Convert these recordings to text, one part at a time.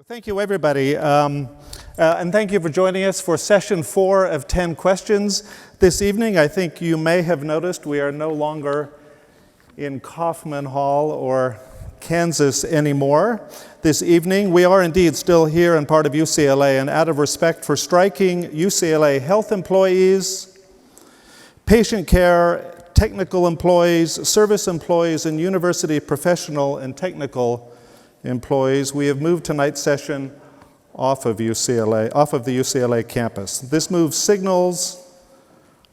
Thank you, everybody, and thank you for joining us for session 4 of 10 questions this evening. I think you may have noticed we are no longer in Kaufman Hall or Kansas anymore this evening. We are indeed still here and part of UCLA, and out of respect for striking UCLA health employees, patient care, technical employees, service employees, and university professional and technical employees, we have moved tonight's session off of the UCLA campus. This move signals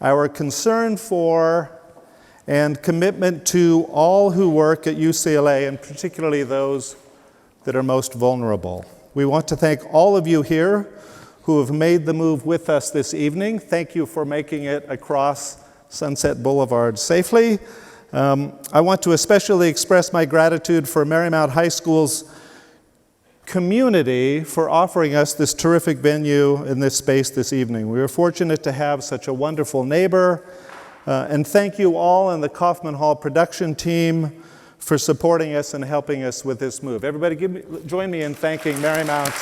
our concern for and commitment to all who work at UCLA, and particularly those that are most vulnerable. We want to thank all of you here who have made the move with us this evening. Thank you for making it across Sunset Boulevard safely. I want to especially express my gratitude for Marymount High School's community for offering us this terrific venue in this space this evening. We are fortunate to have such a wonderful neighbor, and thank you all and the Kaufman Hall production team for supporting us and helping us with this move. Everybody join me in thanking Marymount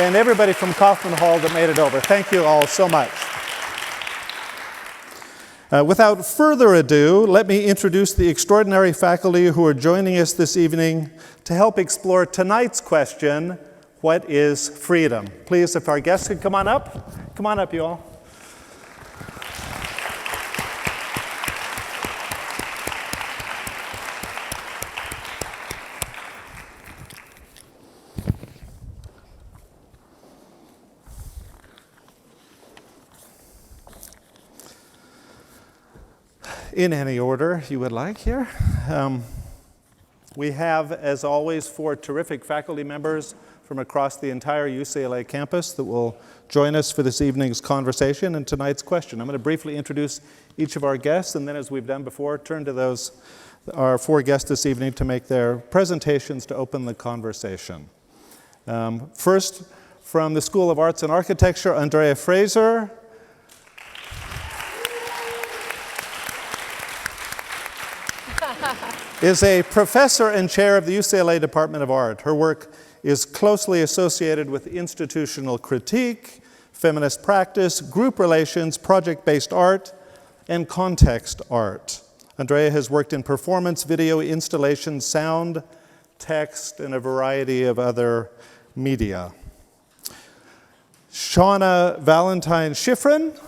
and everybody from Kaufman Hall that made it over. Thank you all so much. Without further ado, let me introduce the extraordinary faculty who are joining us this evening to help explore tonight's question, what is freedom? Please, if our guests could come on up. Come on up, you all. In any order you would like here. We have, as always, 4 terrific faculty members from across the entire UCLA campus that will join us for this evening's conversation and tonight's question. I'm going to briefly introduce each of our guests, and then, as we've done before, turn to our 4 guests this evening to make their presentations to open the conversation. First, from the School of Arts and Architecture, Andrea Fraser. Is a professor and chair of the UCLA Department of Art. Her work is closely associated with institutional critique, feminist practice, group relations, project-based art, and context art. Andrea has worked in performance, video, installation, sound, text, and a variety of other media. Seana Shiffrin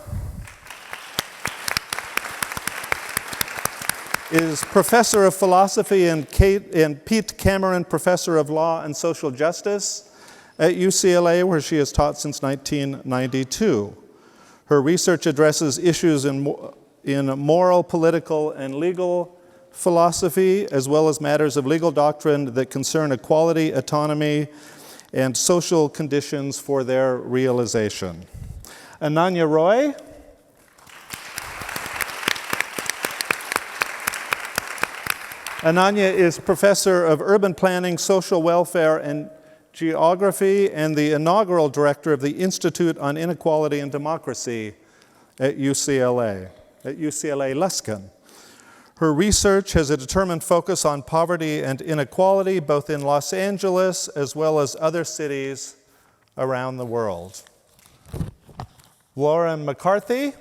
is professor of philosophy and Pete Cameron Professor of Law and Social Justice at UCLA, where she has taught since 1992. Her research addresses issues in moral, political, and legal philosophy, as well as matters of legal doctrine that concern equality, autonomy, and social conditions for their realization. Ananya Roy is professor of urban planning, social welfare, and geography, and the inaugural director of the Institute on Inequality and Democracy at UCLA Luskin. Her research has a determined focus on poverty and inequality, both in Los Angeles as well as other cities around the world. Lauren McCarthy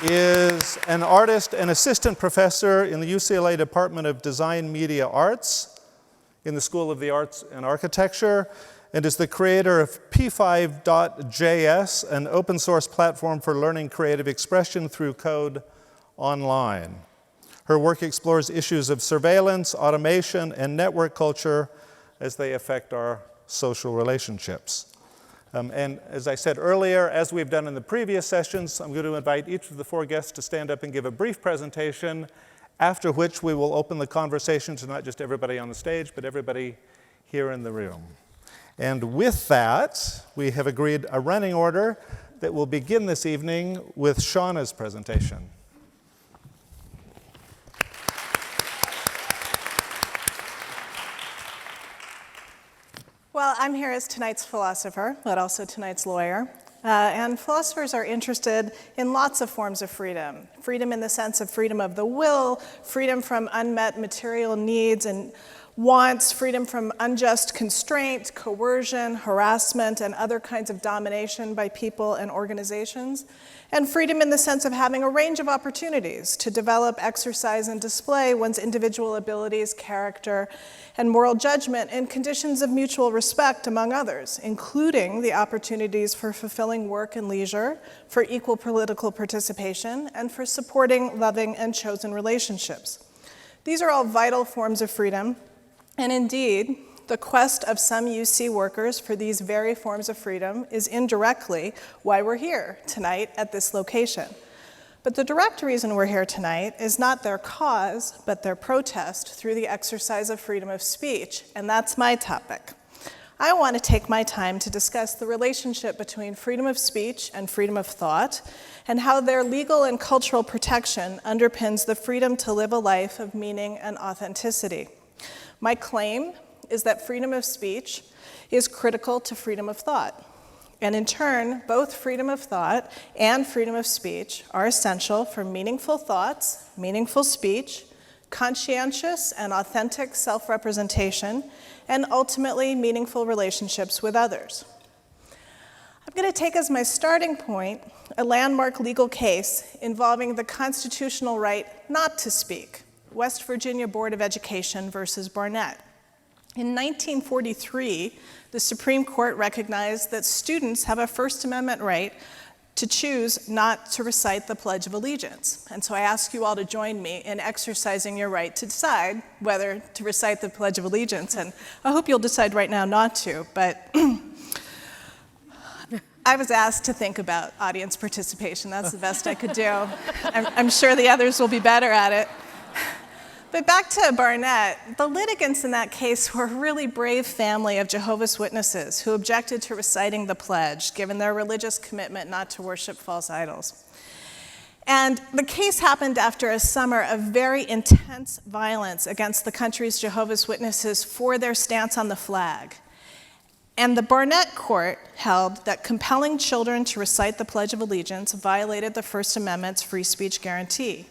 is an artist and assistant professor in the UCLA Department of Design Media Arts in the School of the Arts and Architecture, and is the creator of P5.js, an open source platform for learning creative expression through code online. Her work explores issues of surveillance, automation, and network culture as they affect our social relationships. And as I said earlier, as we've done in the previous sessions, I'm going to invite each of the 4 guests to stand up and give a brief presentation, after which we will open the conversation to not just everybody on the stage, but everybody here in the room. And with that, we have agreed a running order that will begin this evening with Seana's presentation. Well, I'm here as tonight's philosopher, but also tonight's lawyer. And philosophers are interested in lots of forms of freedom. Freedom in the sense of freedom of the will, freedom from unmet material needs, and wants freedom from unjust constraint, coercion, harassment, and other kinds of domination by people and organizations, and freedom in the sense of having a range of opportunities to develop, exercise, and display one's individual abilities, character, and moral judgment in conditions of mutual respect, among others, including the opportunities for fulfilling work and leisure, for equal political participation, and for supporting loving and chosen relationships. These are all vital forms of freedom, and indeed, the quest of some UC workers for these very forms of freedom is indirectly why we're here tonight at this location. But the direct reason we're here tonight is not their cause, but their protest through the exercise of freedom of speech, and that's my topic. I want to take my time to discuss the relationship between freedom of speech and freedom of thought, and how their legal and cultural protection underpins the freedom to live a life of meaning and authenticity. My claim is that freedom of speech is critical to freedom of thought. And in turn, both freedom of thought and freedom of speech are essential for meaningful thoughts, meaningful speech, conscientious and authentic self-representation, and ultimately meaningful relationships with others. I'm going to take as my starting point a landmark legal case involving the constitutional right not to speak, West Virginia Board of Education versus Barnett. In 1943, the Supreme Court recognized that students have a First Amendment right to choose not to recite the Pledge of Allegiance. And so I ask you all to join me in exercising your right to decide whether to recite the Pledge of Allegiance. And I hope you'll decide right now not to, but I was asked to think about audience participation. That's the best I could do. I'm sure the others will be better at it. But back to Barnett, the litigants in that case were a really brave family of Jehovah's Witnesses who objected to reciting the pledge, given their religious commitment not to worship false idols. And the case happened after a summer of very intense violence against the country's Jehovah's Witnesses for their stance on the flag. And the Barnett court held that compelling children to recite the Pledge of Allegiance violated the First Amendment's free speech guarantee.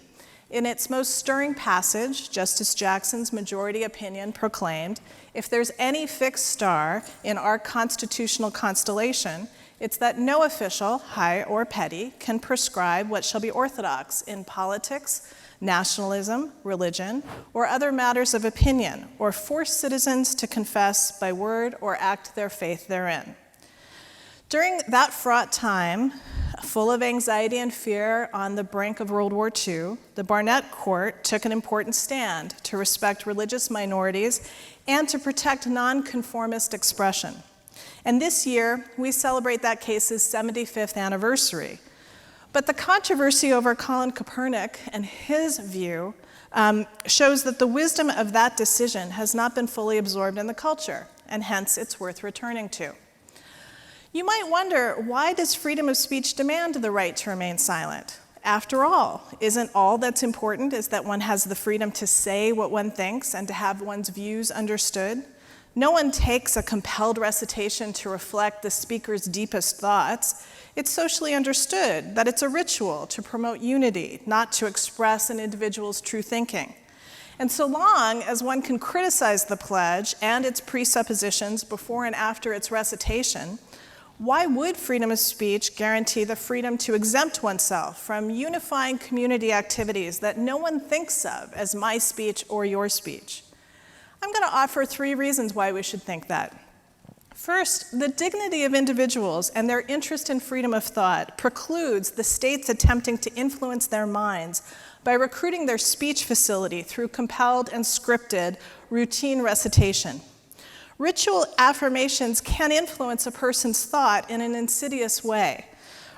In its most stirring passage, Justice Jackson's majority opinion proclaimed, if there's any fixed star in our constitutional constellation, it's that no official, high or petty, can prescribe what shall be orthodox in politics, nationalism, religion, or other matters of opinion, or force citizens to confess by word or act their faith therein. During that fraught time, full of anxiety and fear on the brink of World War II, the Barnett court took an important stand to respect religious minorities and to protect nonconformist expression. And this year, we celebrate that case's 75th anniversary. But the controversy over Colin Kaepernick and his view shows that the wisdom of that decision has not been fully absorbed in the culture, and hence it's worth returning to. You might wonder, why does freedom of speech demand the right to remain silent? After all, isn't all that's important is that one has the freedom to say what one thinks and to have one's views understood? No one takes a compelled recitation to reflect the speaker's deepest thoughts. It's socially understood that it's a ritual to promote unity, not to express an individual's true thinking. And so long as one can criticize the pledge and its presuppositions before and after its recitation, why would freedom of speech guarantee the freedom to exempt oneself from unifying community activities that no one thinks of as my speech or your speech? I'm going to offer 3 reasons why we should think that. First, the dignity of individuals and their interest in freedom of thought precludes the states attempting to influence their minds by recruiting their speech facility through compelled and scripted routine recitation. Ritual affirmations can influence a person's thought in an insidious way.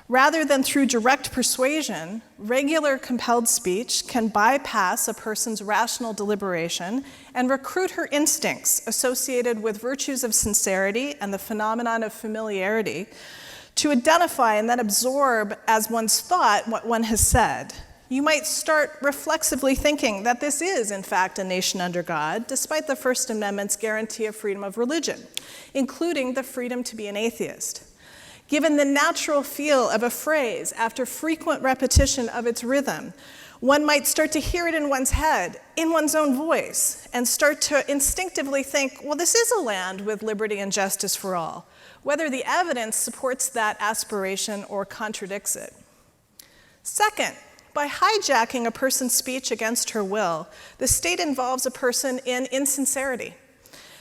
Rather than through direct persuasion, regular compelled speech can bypass a person's rational deliberation and recruit her instincts associated with virtues of sincerity and the phenomenon of familiarity to identify and then absorb as one's thought what one has said. You might start reflexively thinking that this is, in fact, a nation under God, despite the First Amendment's guarantee of freedom of religion, including the freedom to be an atheist. Given the natural feel of a phrase after frequent repetition of its rhythm, One might start to hear it in one's head, in one's own voice, and start to instinctively think, well, this is a land with liberty and justice for all, whether the evidence supports that aspiration or contradicts it. Second, by hijacking a person's speech against her will, the state involves a person in insincerity.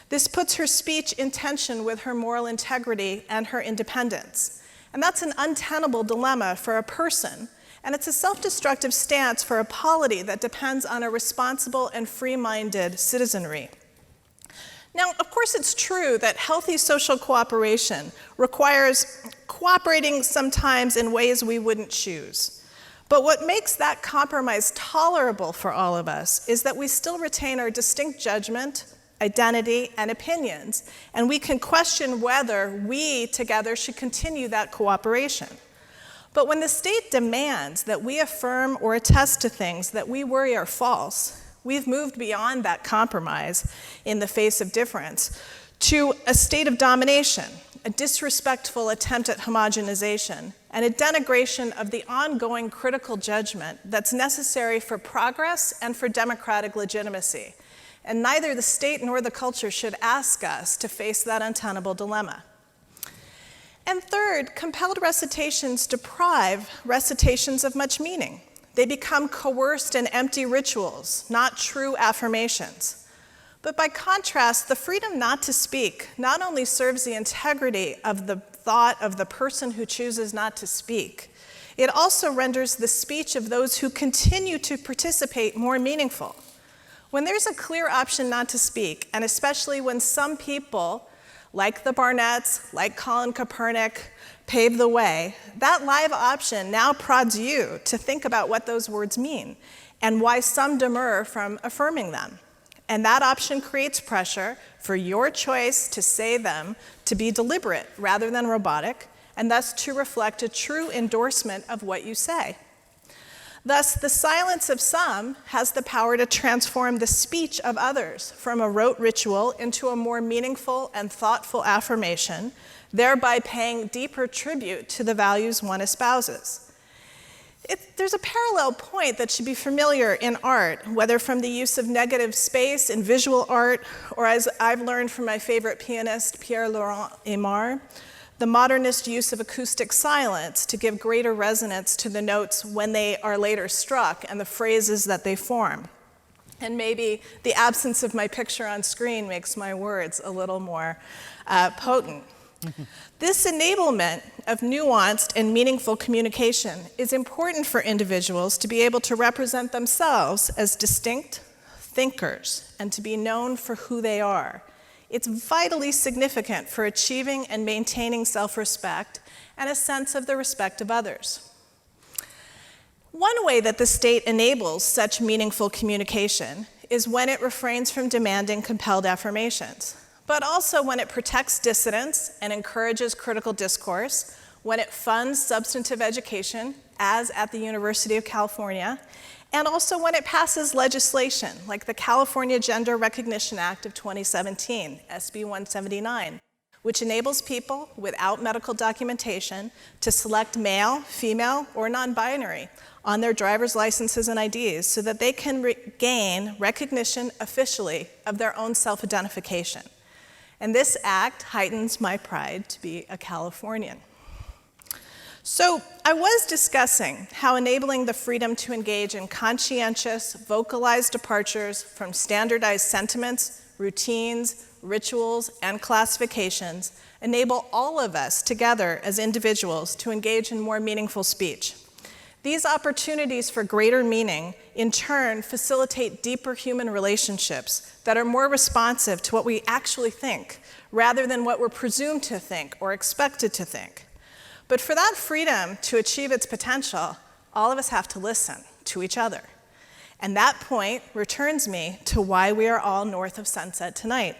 This puts her speech in tension with her moral integrity and her independence. And that's an untenable dilemma for a person, and it's a self-destructive stance for a polity that depends on a responsible and free-minded citizenry. Now, of course, it's true that healthy social cooperation requires cooperating sometimes in ways we wouldn't choose. But what makes that compromise tolerable for all of us is that we still retain our distinct judgment, identity, and opinions, and we can question whether we together should continue that cooperation. But when the state demands that we affirm or attest to things that we worry are false, we've moved beyond that compromise in the face of difference to a state of domination, a disrespectful attempt at homogenization, and a denigration of the ongoing critical judgment that's necessary for progress and for democratic legitimacy. And neither the state nor the culture should ask us to face that untenable dilemma. And third, compelled recitations deprive recitations of much meaning. They become coerced and empty rituals, not true affirmations. But by contrast, the freedom not to speak not only serves the integrity of the thought of the person who chooses not to speak, it also renders the speech of those who continue to participate more meaningful. When there's a clear option not to speak, and especially when some people, like the Barnetts, like Colin Kaepernick, pave the way, that live option now prods you to think about what those words mean and why some demur from affirming them. And that option creates pressure for your choice to say them to be deliberate rather than robotic, and thus to reflect a true endorsement of what you say. Thus, the silence of some has the power to transform the speech of others from a rote ritual into a more meaningful and thoughtful affirmation, thereby paying deeper tribute to the values one espouses. There's a parallel point that should be familiar in art, whether from the use of negative space in visual art, or as I've learned from my favorite pianist, Pierre-Laurent Aimard, the modernist use of acoustic silence to give greater resonance to the notes when they are later struck and the phrases that they form. And maybe the absence of my picture on screen makes my words a little more potent. This enablement of nuanced and meaningful communication is important for individuals to be able to represent themselves as distinct thinkers and to be known for who they are. It's vitally significant for achieving and maintaining self-respect and a sense of the respect of others. One way that the state enables such meaningful communication is when it refrains from demanding compelled affirmations, but also when it protects dissidents and encourages critical discourse, when it funds substantive education, as at the University of California, and also when it passes legislation like the California Gender Recognition Act of 2017, SB 179, which enables people without medical documentation to select male, female, or non-binary on their driver's licenses and IDs so that they can gain recognition officially of their own self-identification. And this act heightens my pride to be a Californian. So I was discussing how enabling the freedom to engage in conscientious, vocalized departures from standardized sentiments, routines, rituals, and classifications enable all of us together as individuals to engage in more meaningful speech. These opportunities for greater meaning, in turn, facilitate deeper human relationships that are more responsive to what we actually think, rather than what we're presumed to think or expected to think. But for that freedom to achieve its potential, all of us have to listen to each other. And that point returns me to why we are all north of Sunset tonight.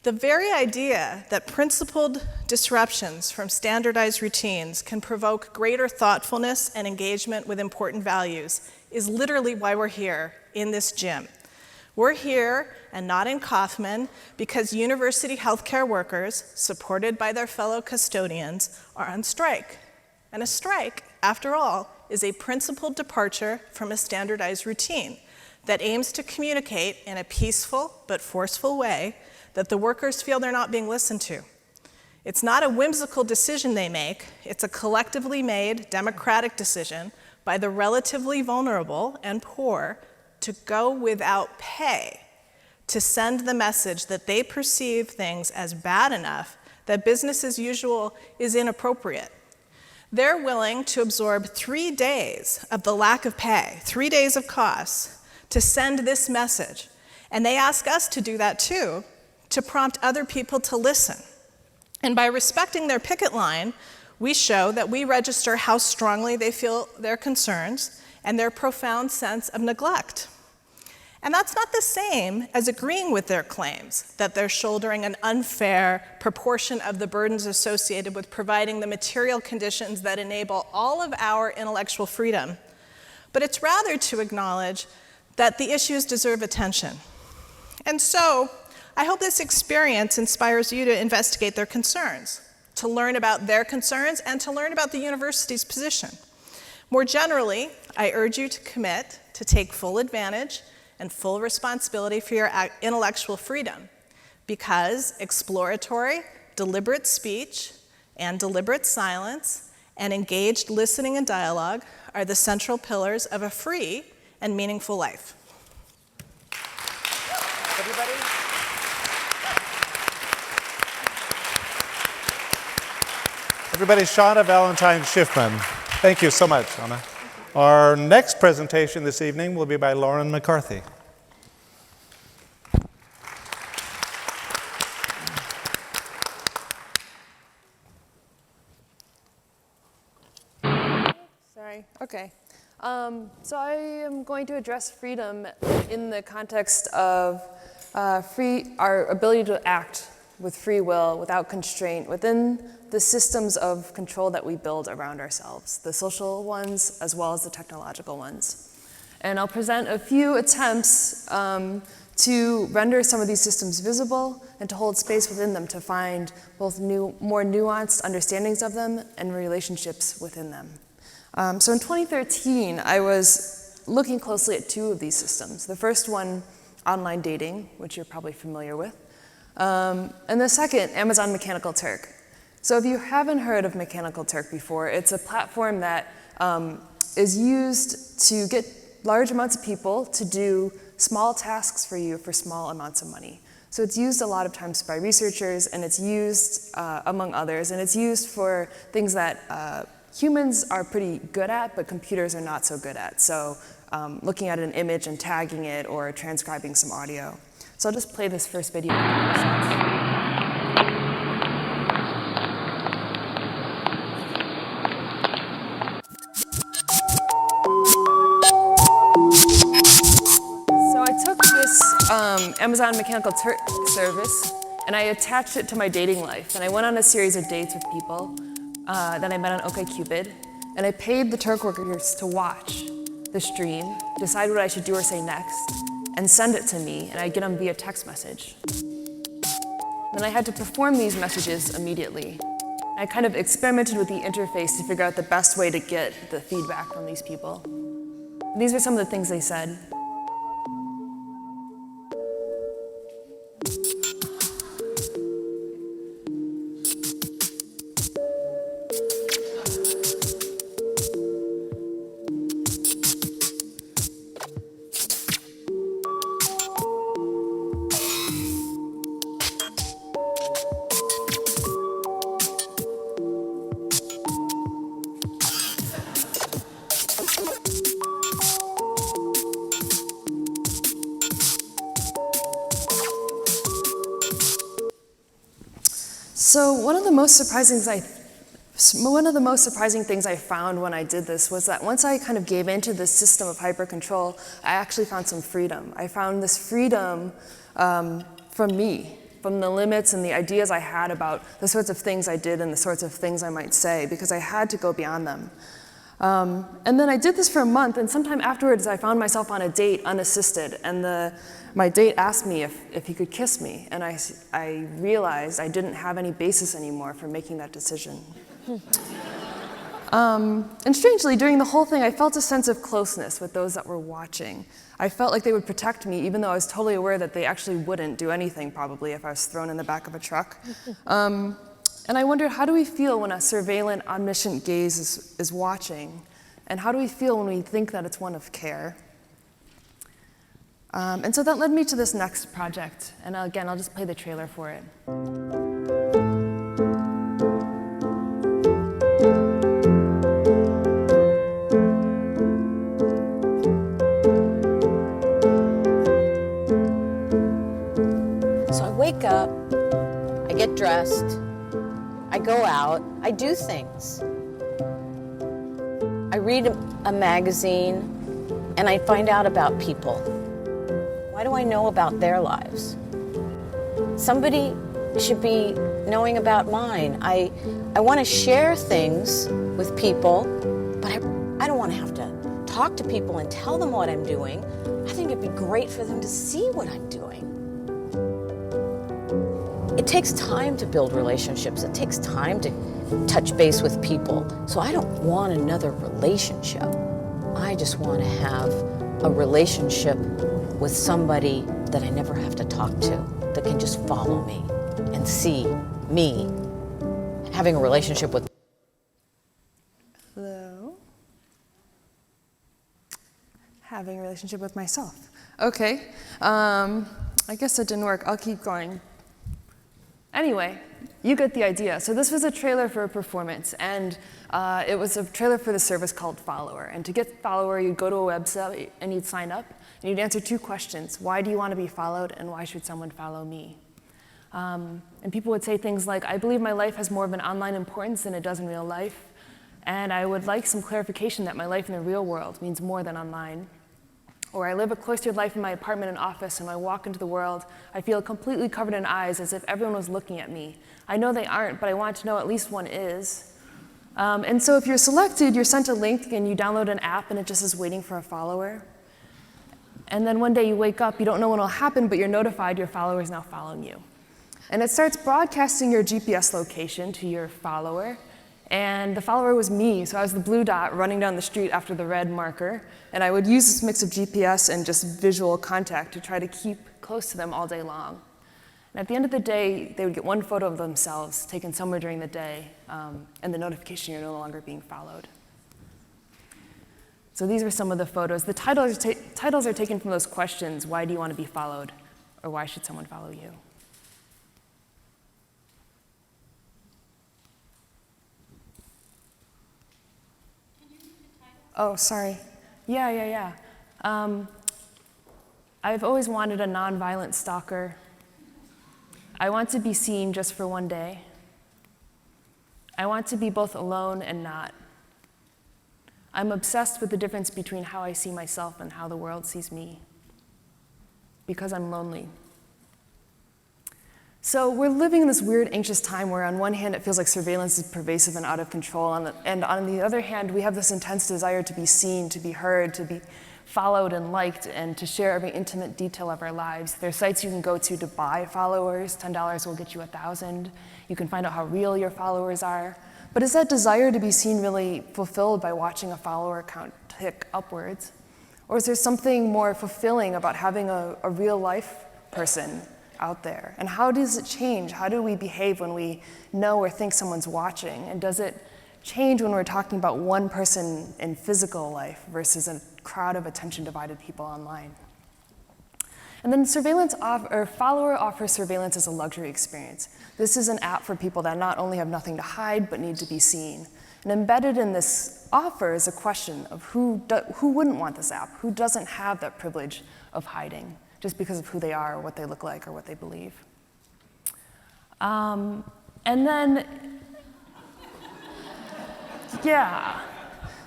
The very idea that principled disruptions from standardized routines can provoke greater thoughtfulness and engagement with important values is literally why we're here in this gym. We're here and not in Kaufman because university healthcare workers, supported by their fellow custodians, are on strike. And a strike, after all, is a principled departure from a standardized routine that aims to communicate in a peaceful but forceful way that the workers feel they're not being listened to. It's not a whimsical decision they make, it's a collectively made democratic decision by the relatively vulnerable and poor to go without pay, to send the message that they perceive things as bad enough that business as usual is inappropriate. They're willing to absorb 3 days of the lack of pay, 3 days of costs, to send this message. And they ask us to do that too, to prompt other people to listen. And by respecting their picket line, we show that we register how strongly they feel their concerns and their profound sense of neglect. And that's not the same as agreeing with their claims that they're shouldering an unfair proportion of the burdens associated with providing the material conditions that enable all of our intellectual freedom. But it's rather to acknowledge that the issues deserve attention. And so, I hope this experience inspires you to investigate their concerns, to learn about their concerns, and to learn about the university's position. More generally, I urge you to commit to take full advantage and full responsibility for your intellectual freedom, because exploratory, deliberate speech and deliberate silence and engaged listening and dialogue are the central pillars of a free and meaningful life. Everybody? Everybody, Seana Shiffrin. Thank you so much, Seana. Our next presentation this evening will be by Lauren McCarthy. Sorry, okay. So I am going to address freedom in the context of our ability to act with free will, without constraint, within the systems of control that we build around ourselves, the social ones as well as the technological ones. And I'll present a few attempts to render some of these systems visible and to hold space within them to find both more nuanced understandings of them and relationships within them. So in 2013, I was looking closely at 2 of these systems. The first one, online dating, which you're probably familiar with, and the second, Amazon Mechanical Turk. So if you haven't heard of Mechanical Turk before, it's a platform that is used to get large amounts of people to do small tasks for you for small amounts of money. So it's used a lot of times by researchers, and it's used, among others, and it's used for things that humans are pretty good at, but computers are not so good at. So looking at an image and tagging it or transcribing some audio. So I'll just play this first video. Amazon Mechanical Turk service, and I attached it to my dating life. And I went on a series of dates with people that I met on OkCupid, and I paid the Turk workers to watch the stream, decide what I should do or say next, and send it to me, and I'd get them via text message. Then I had to perform these messages immediately. I kind of experimented with the interface to figure out the best way to get the feedback from these people. And these are some of the things they said. So one of the most surprising things I found when I did this was that once I kind of gave into this system of hyper-control, I actually found some freedom. I found this freedom from me, from the limits and the ideas I had about the sorts of things I did and the sorts of things I might say, because I had to go beyond them. And then I did this for a month, and sometime afterwards I found myself on a date unassisted, and my date asked me if he could kiss me, and I realized I didn't have any basis anymore for making that decision. And strangely, during the whole thing, I felt a sense of closeness with those that were watching. I felt like they would protect me, even though I was totally aware that they actually wouldn't do anything, probably, if I was thrown in the back of a truck. And I wondered, how do we feel when a surveillant, omniscient gaze is watching? And how do we feel when we think that it's one of care? And so that led me to this next project. And again, I'll just play the trailer for it. So I wake up, I get dressed, I go out, I do things. I read a magazine and I find out about people. Why do I know about their lives? Somebody should be knowing about mine. I want to share things with people, but I don't want to have to talk to people and tell them what I'm doing. I think it'd be great for them to see what I'm doing. It takes time to build relationships. It takes time to touch base with people. So I don't want another relationship. I just want to have a relationship with somebody that I never have to talk to, that can just follow me and see me. Having a relationship with... Hello? Having a relationship with myself. Okay. I guess that didn't work. I'll keep going. Anyway, you get the idea. So this was a trailer for a performance, and it was a trailer for the service called Follower. And to get Follower, you'd go to a website and you'd sign up, and you'd answer 2 questions. Why do you want to be followed, and why should someone follow me? And people would say things like, I believe my life has more of an online importance than it does in real life, and I would like some clarification that my life in the real world means more than online. Or I live a cloistered life in my apartment and office, and when I walk into the world, I feel completely covered in eyes as if everyone was looking at me. I know they aren't, but I want to know at least one is. And so if you're selected, you're sent a link and you download an app and it just is waiting for a follower. And then one day you wake up, you don't know when it'll happen, but you're notified your follower is now following you. And it starts broadcasting your GPS location to your follower. And the follower was me, so I was the blue dot running down the street after the red marker. And I would use this mix of GPS and just visual contact to try to keep close to them all day long. And at the end of the day, they would get one photo of themselves taken somewhere during the day, and the notification you're no longer being followed. So these were some of the photos. The titles are taken from those questions: why do you want to be followed? Or why should someone follow you? Oh, sorry. Yeah. I've always wanted a nonviolent stalker. I want to be seen just for one day. I want to be both alone and not. I'm obsessed with the difference between how I see myself and how the world sees me, because I'm lonely. So we're living in this weird, anxious time where on one hand it feels like surveillance is pervasive and out of control, and on the other hand we have this intense desire to be seen, to be heard, to be followed and liked, and to share every intimate detail of our lives. There are sites you can go to buy followers. $10 will get you 1,000. You can find out how real your followers are. But is that desire to be seen really fulfilled by watching a follower count tick upwards? Or is there something more fulfilling about having a real life person out there? And how does it change? How do we behave when we know or think someone's watching? And does it change when we're talking about one person in physical life versus a crowd of attention-divided people online? And then Follower offers surveillance as a luxury experience. This is an app for people that not only have nothing to hide, but need to be seen. And embedded in this offer is a question of who wouldn't want this app? Who doesn't have that privilege of hiding just because of who they are, or what they look like, or what they believe? And then, yeah.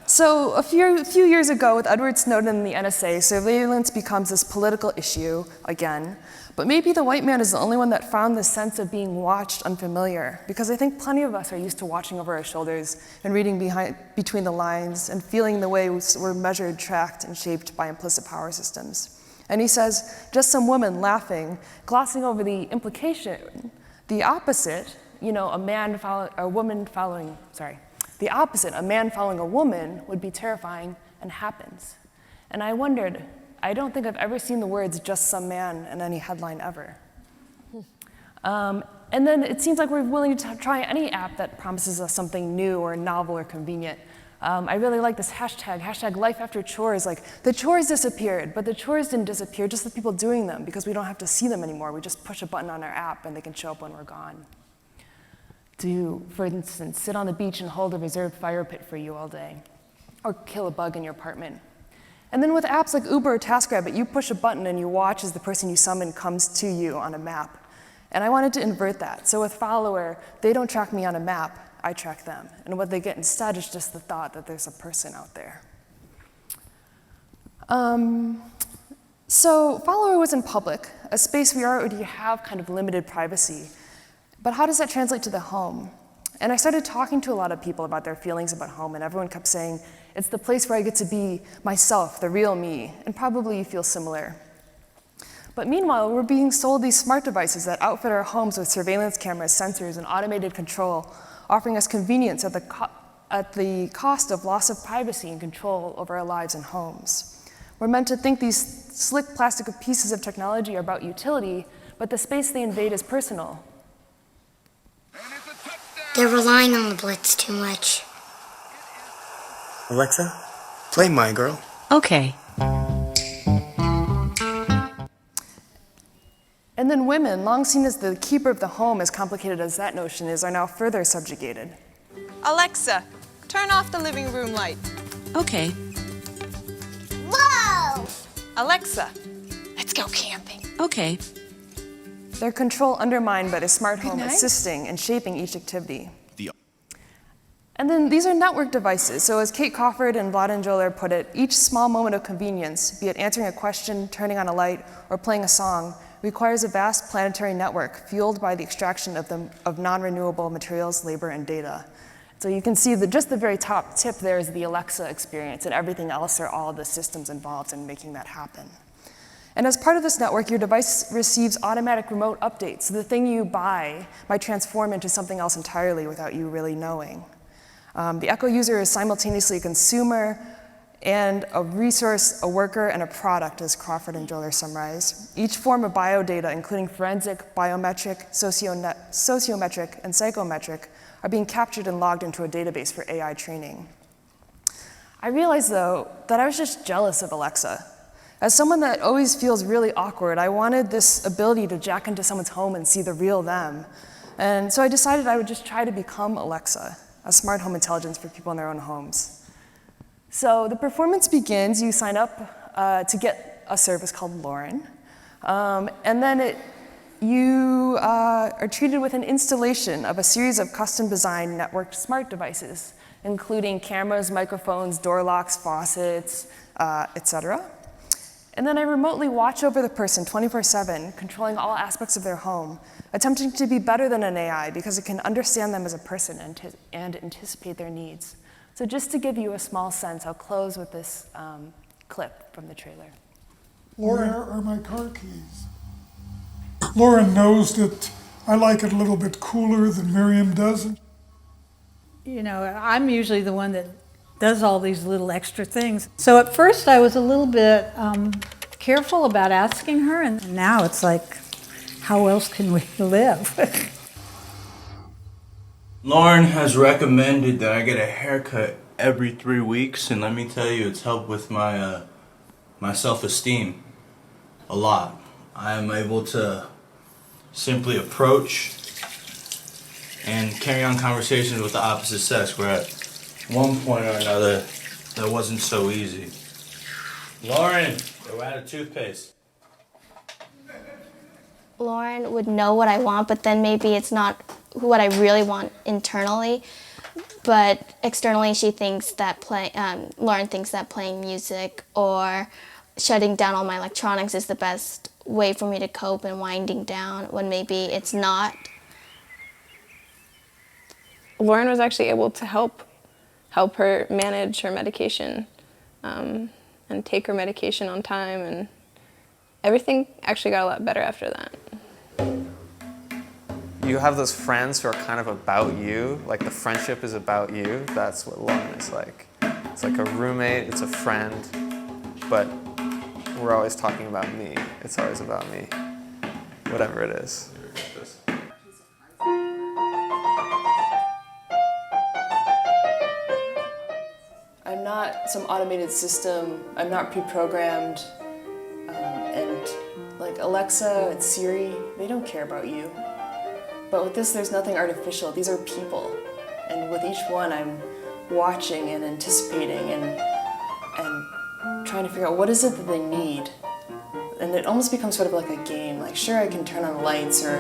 So a few years ago, with Edward Snowden and the NSA, surveillance becomes this political issue again. But maybe the white man is the only one that found this sense of being watched unfamiliar, because I think plenty of us are used to watching over our shoulders and reading between the lines and feeling the way we're measured, tracked, and shaped by implicit power systems. And he says, just some woman laughing, glossing over the implication, the opposite, a woman following, The opposite, a man following a woman, would be terrifying and happens. And I wondered, I don't think I've ever seen the words "just some man" in any headline ever. And then it seems like we're willing to try any app that promises us something new or novel or convenient. I really like this hashtag life after chores. Like, the chores disappeared, but the chores didn't disappear, just the people doing them, because we don't have to see them anymore. We just push a button on our app and they can show up when we're gone. To, for instance, sit on the beach and hold a reserved fire pit for you all day, or kill a bug in your apartment. And then with apps like Uber or TaskRabbit, you push a button and you watch as the person you summon comes to you on a map. And I wanted to invert that. So with Fowler, they don't track me on a map, I track them. And what they get instead is just the thought that there's a person out there. So Fowler was in public, a space we already have kind of limited privacy. But how does that translate to the home? And I started talking to a lot of people about their feelings about home, and everyone kept saying, it's the place where I get to be myself, the real me, and probably you feel similar. But meanwhile, we're being sold these smart devices that outfit our homes with surveillance cameras, sensors, and automated control, offering us convenience at the cost of loss of privacy and control over our lives and homes. We're meant to think these slick plastic pieces of technology are about utility, but the space they invade is personal. They're relying on the blitz too much. Alexa, play My Girl. Okay. And then women, long seen as the keeper of the home, as complicated as that notion is, are now further subjugated. Alexa, turn off the living room light. Okay. Whoa! Alexa, let's go camping. Okay. Their control undermined by the smart home assisting and shaping each activity. And then these are network devices. So as Kate Crawford and Vlad and Joler put it, each small moment of convenience, be it answering a question, turning on a light, or playing a song, requires a vast planetary network fueled by the extraction of non-renewable materials, labor, and data. So you can see that just the very top tip there is the Alexa experience, and everything else are all of the systems involved in making that happen. And as part of this network, your device receives automatic remote updates. So the thing you buy might transform into something else entirely without you really knowing. The Echo user is simultaneously a consumer and a resource, a worker, and a product, as Crawford and Joler summarize. Each form of biodata, including forensic, biometric, sociometric, and psychometric, are being captured and logged into a database for AI training. I realized, though, that I was just jealous of Alexa. As someone that always feels really awkward, I wanted this ability to jack into someone's home and see the real them. And so I decided I would just try to become Alexa, a smart home intelligence for people in their own homes. So the performance begins, you sign up to get a service called Lauren, and then you are treated with an installation of a series of custom-designed networked smart devices, including cameras, microphones, door locks, faucets, etc. And then I remotely watch over the person 24/7, controlling all aspects of their home, attempting to be better than an AI because it can understand them as a person and anticipate their needs. So just to give you a small sense, I'll close with this clip from the trailer. Where are my car keys? Lauren knows that I like it a little bit cooler than Miriam does. You know, I'm usually the one that does all these little extra things. So at first I was a little bit careful about asking her, and now it's like, how else can we live? Lauren has recommended that I get a haircut every 3 weeks, and let me tell you, it's helped with my self-esteem a lot. I am able to simply approach and carry on conversations with the opposite sex, where at one point or another, that wasn't so easy. Lauren, we're out of toothpaste. Lauren would know what I want, but then maybe it's not what I really want internally. But externally, she thinks that Lauren thinks that playing music or shutting down all my electronics is the best way for me to cope and winding down, when maybe it's not. Lauren was actually able to help her manage her medication and take her medication on time, and everything actually got a lot better after that. you have those friends who are kind of about you, like the friendship is about you. That's what Lauren is like. It's like a roommate, it's a friend, but we're always talking about me. It's always about me, whatever it is. I'm not some automated system. I'm not pre-programmed. And like Alexa and Siri, they don't care about you. But with this, there's nothing artificial. These are people. And with each one, I'm watching and anticipating and trying to figure out what is it that they need. And it almost becomes sort of like a game. Like, sure, I can turn on the lights or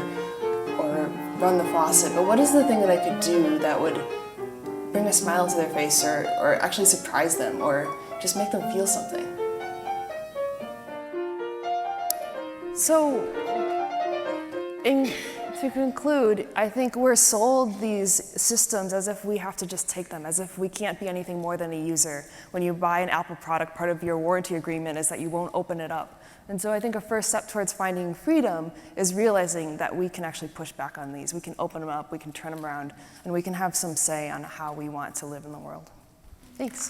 run the faucet, but what is the thing that I could do that would bring a smile to their face or actually surprise them or just make them feel something? So, to conclude, I think we're sold these systems as if we have to just take them, as if we can't be anything more than a user. When you buy an Apple product, part of your warranty agreement is that you won't open it up. And so I think a first step towards finding freedom is realizing that we can actually push back on these. We can open them up, we can turn them around, and we can have some say on how we want to live in the world. Thanks.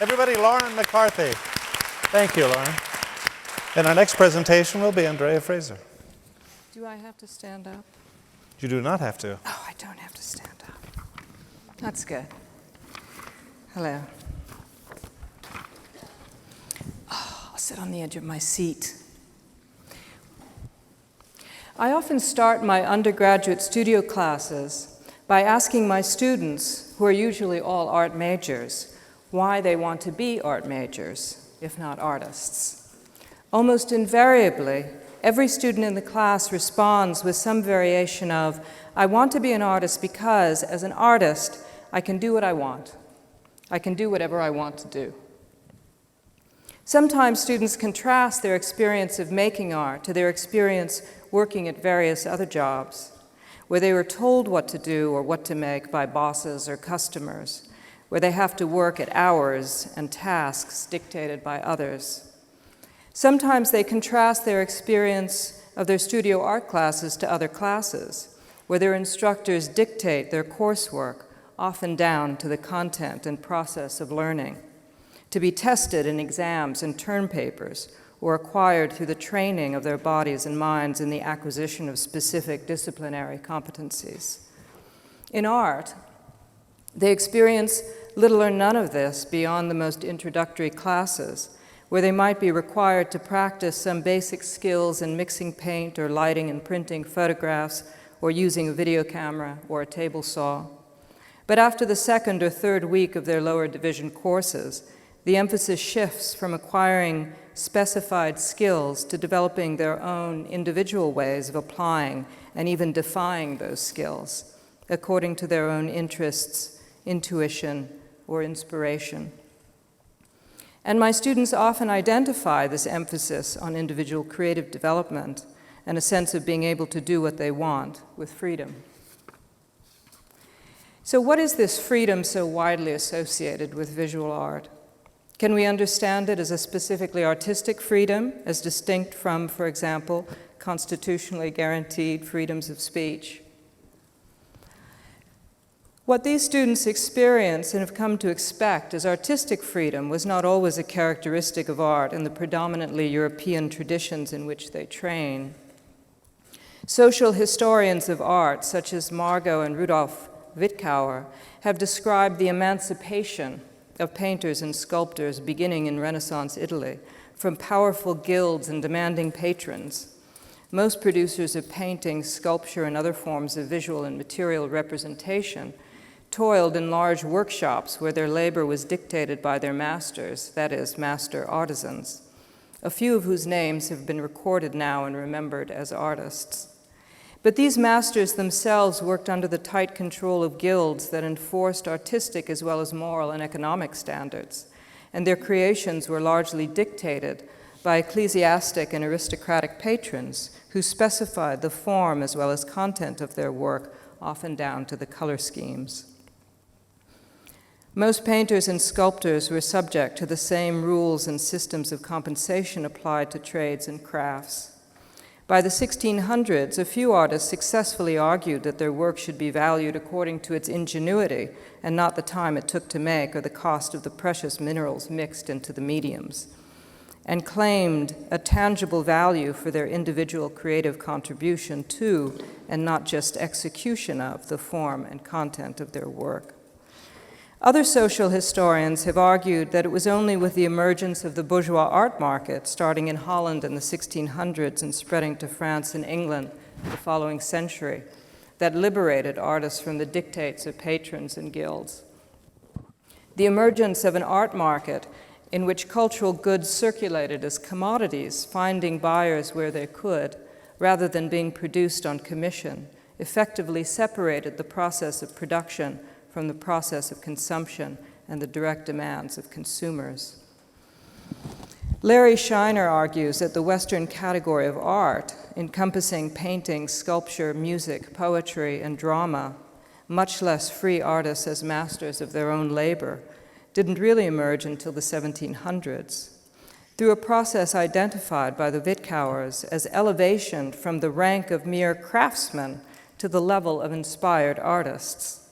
Everybody, Lauren McCarthy. Thank you, Lauren. And our next presentation will be Andrea Fraser. Do I have to stand up? You do not have to. Oh, I don't have to stand up. That's good. Hello. Oh, I'll sit on the edge of my seat. I often start my undergraduate studio classes by asking my students, who are usually all art majors, why they want to be art majors, if not artists. Almost invariably, every student in the class responds with some variation of, I want to be an artist because, as an artist, I can do what I want. I can do whatever I want to do. Sometimes students contrast their experience of making art to their experience working at various other jobs, where they were told what to do or what to make by bosses or customers, where they have to work at hours and tasks dictated by others. Sometimes they contrast their experience of their studio art classes to other classes, where their instructors dictate their coursework, often down to the content and process of learning, to be tested in exams and term papers, or acquired through the training of their bodies and minds in the acquisition of specific disciplinary competencies. In art, they experience little or none of this beyond the most introductory classes, where they might be required to practice some basic skills in mixing paint or lighting and printing photographs or using a video camera or a table saw. But after the second or third week of their lower division courses, the emphasis shifts from acquiring specified skills to developing their own individual ways of applying and even defying those skills, according to their own interests, intuition, or inspiration. And my students often identify this emphasis on individual creative development and a sense of being able to do what they want with freedom. So what is this freedom so widely associated with visual art? Can we understand it as a specifically artistic freedom, as distinct from, for example, constitutionally guaranteed freedoms of speech? What these students experience and have come to expect as artistic freedom was not always a characteristic of art in the predominantly European traditions in which they train. Social historians of art, such as Margot and Rudolf Wittgauer, have described the emancipation of painters and sculptors beginning in Renaissance Italy from powerful guilds and demanding patrons. Most producers of painting, sculpture, and other forms of visual and material representation toiled in large workshops where their labor was dictated by their masters, that is, master artisans, a few of whose names have been recorded now and remembered as artists. But these masters themselves worked under the tight control of guilds that enforced artistic as well as moral and economic standards, and their creations were largely dictated by ecclesiastic and aristocratic patrons who specified the form as well as content of their work, often down to the color schemes. Most painters and sculptors were subject to the same rules and systems of compensation applied to trades and crafts. By the 1600s, a few artists successfully argued that their work should be valued according to its ingenuity and not the time it took to make or the cost of the precious minerals mixed into the mediums, and claimed a tangible value for their individual creative contribution to, and not just execution of, the form and content of their work. Other social historians have argued that it was only with the emergence of the bourgeois art market, starting in Holland in the 1600s and spreading to France and England the following century, that liberated artists from the dictates of patrons and guilds. The emergence of an art market in which cultural goods circulated as commodities, finding buyers where they could, rather than being produced on commission, effectively separated the process of production from the process of consumption and the direct demands of consumers. Larry Shiner argues that the Western category of art, encompassing painting, sculpture, music, poetry, and drama, much less free artists as masters of their own labor, didn't really emerge until the 1700s, through a process identified by the Wittgauers as elevation from the rank of mere craftsmen to the level of inspired artists.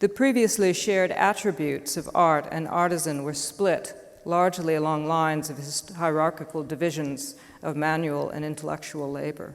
The previously shared attributes of art and artisan were split, largely along lines of hierarchical divisions of manual and intellectual labor.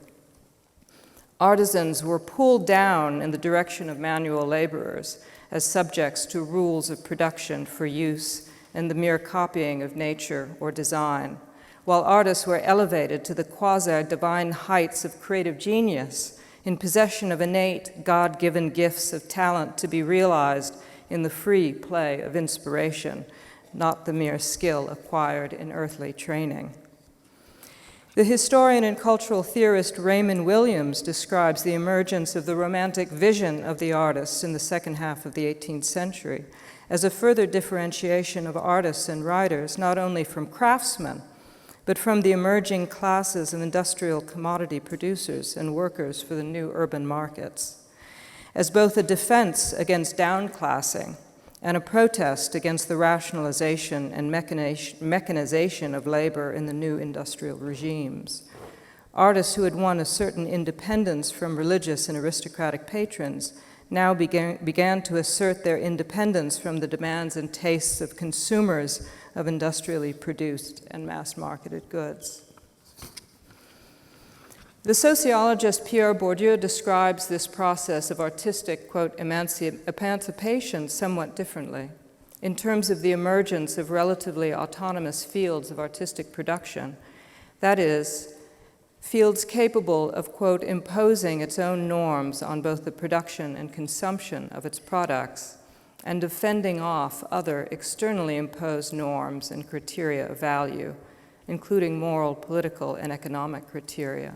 Artisans were pulled down in the direction of manual laborers as subjects to rules of production for use in the mere copying of nature or design, while artists were elevated to the quasi-divine heights of creative genius, in possession of innate, God-given gifts of talent to be realized in the free play of inspiration, not the mere skill acquired in earthly training. The historian and cultural theorist Raymond Williams describes the emergence of the romantic vision of the artists in the second half of the 18th century as a further differentiation of artists and writers, not only from craftsmen, but from the emerging classes of industrial commodity producers and workers for the new urban markets, as both a defense against downclassing and a protest against the rationalization and mechanization of labor in the new industrial regimes. Artists who had won a certain independence from religious and aristocratic patrons now began to assert their independence from the demands and tastes of consumers of industrially produced and mass-marketed goods. The sociologist Pierre Bourdieu describes this process of artistic, quote, emancipation somewhat differently, in terms of the emergence of relatively autonomous fields of artistic production, that is, fields capable of, quote, imposing its own norms on both the production and consumption of its products, and of fending off other externally imposed norms and criteria of value, including moral, political, and economic criteria.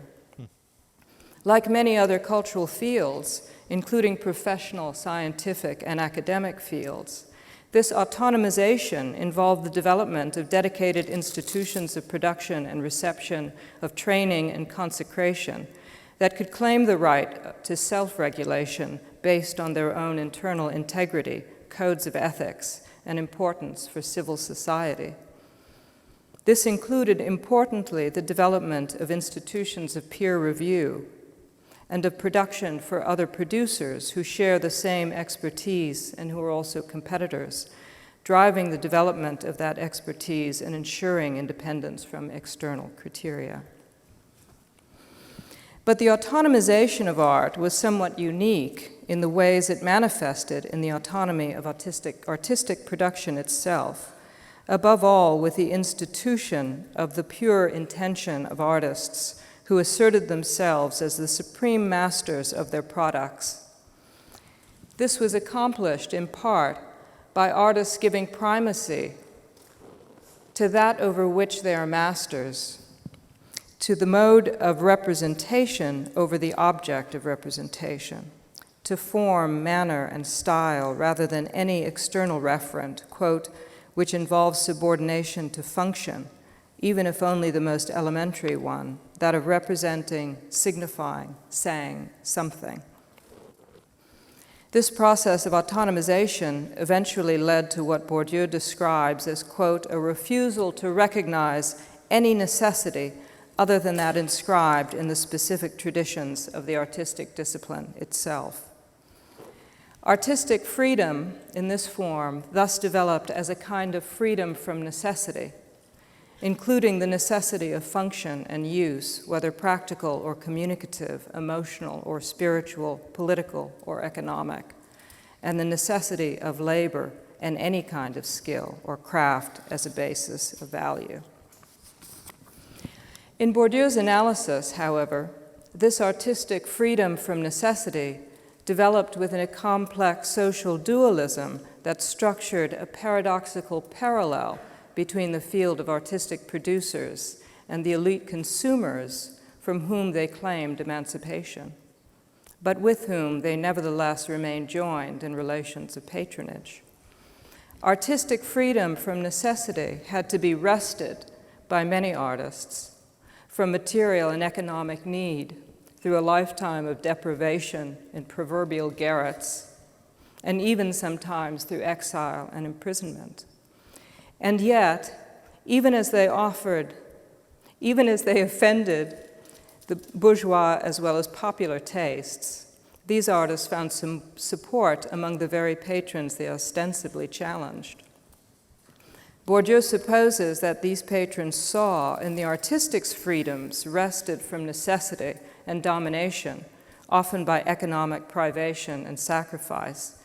Like many other cultural fields, including professional, scientific, and academic fields, this autonomization involved the development of dedicated institutions of production and reception, of training and consecration that could claim the right to self-regulation based on their own internal integrity, codes of ethics, and importance for civil society. This included, importantly, the development of institutions of peer review and of production for other producers who share the same expertise and who are also competitors, driving the development of that expertise and ensuring independence from external criteria. But the autonomization of art was somewhat unique in the ways it manifested in the autonomy of artistic production itself, above all with the institution of the pure intention of artists who asserted themselves as the supreme masters of their products. This was accomplished in part by artists giving primacy to that over which they are masters, to the mode of representation over the object of representation, to form, manner, and style rather than any external referent, quote, which involves subordination to function, even if only the most elementary one, that of representing, signifying, saying something. This process of autonomization eventually led to what Bourdieu describes as, quote, a refusal to recognize any necessity other than that inscribed in the specific traditions of the artistic discipline itself. Artistic freedom in this form thus developed as a kind of freedom from necessity, including the necessity of function and use, whether practical or communicative, emotional or spiritual, political or economic, and the necessity of labor and any kind of skill or craft as a basis of value. In Bourdieu's analysis, however, this artistic freedom from necessity developed within a complex social dualism that structured a paradoxical parallel between the field of artistic producers and the elite consumers from whom they claimed emancipation, but with whom they nevertheless remained joined in relations of patronage. Artistic freedom from necessity had to be wrested by many artists from material and economic need through a lifetime of deprivation in proverbial garrets, and even sometimes through exile and imprisonment. And yet, even as they offended the bourgeois as well as popular tastes, these artists found some support among the very patrons they ostensibly challenged. Bourdieu supposes that these patrons saw in the artistic's freedoms wrested from necessity and domination, often by economic privation and sacrifice,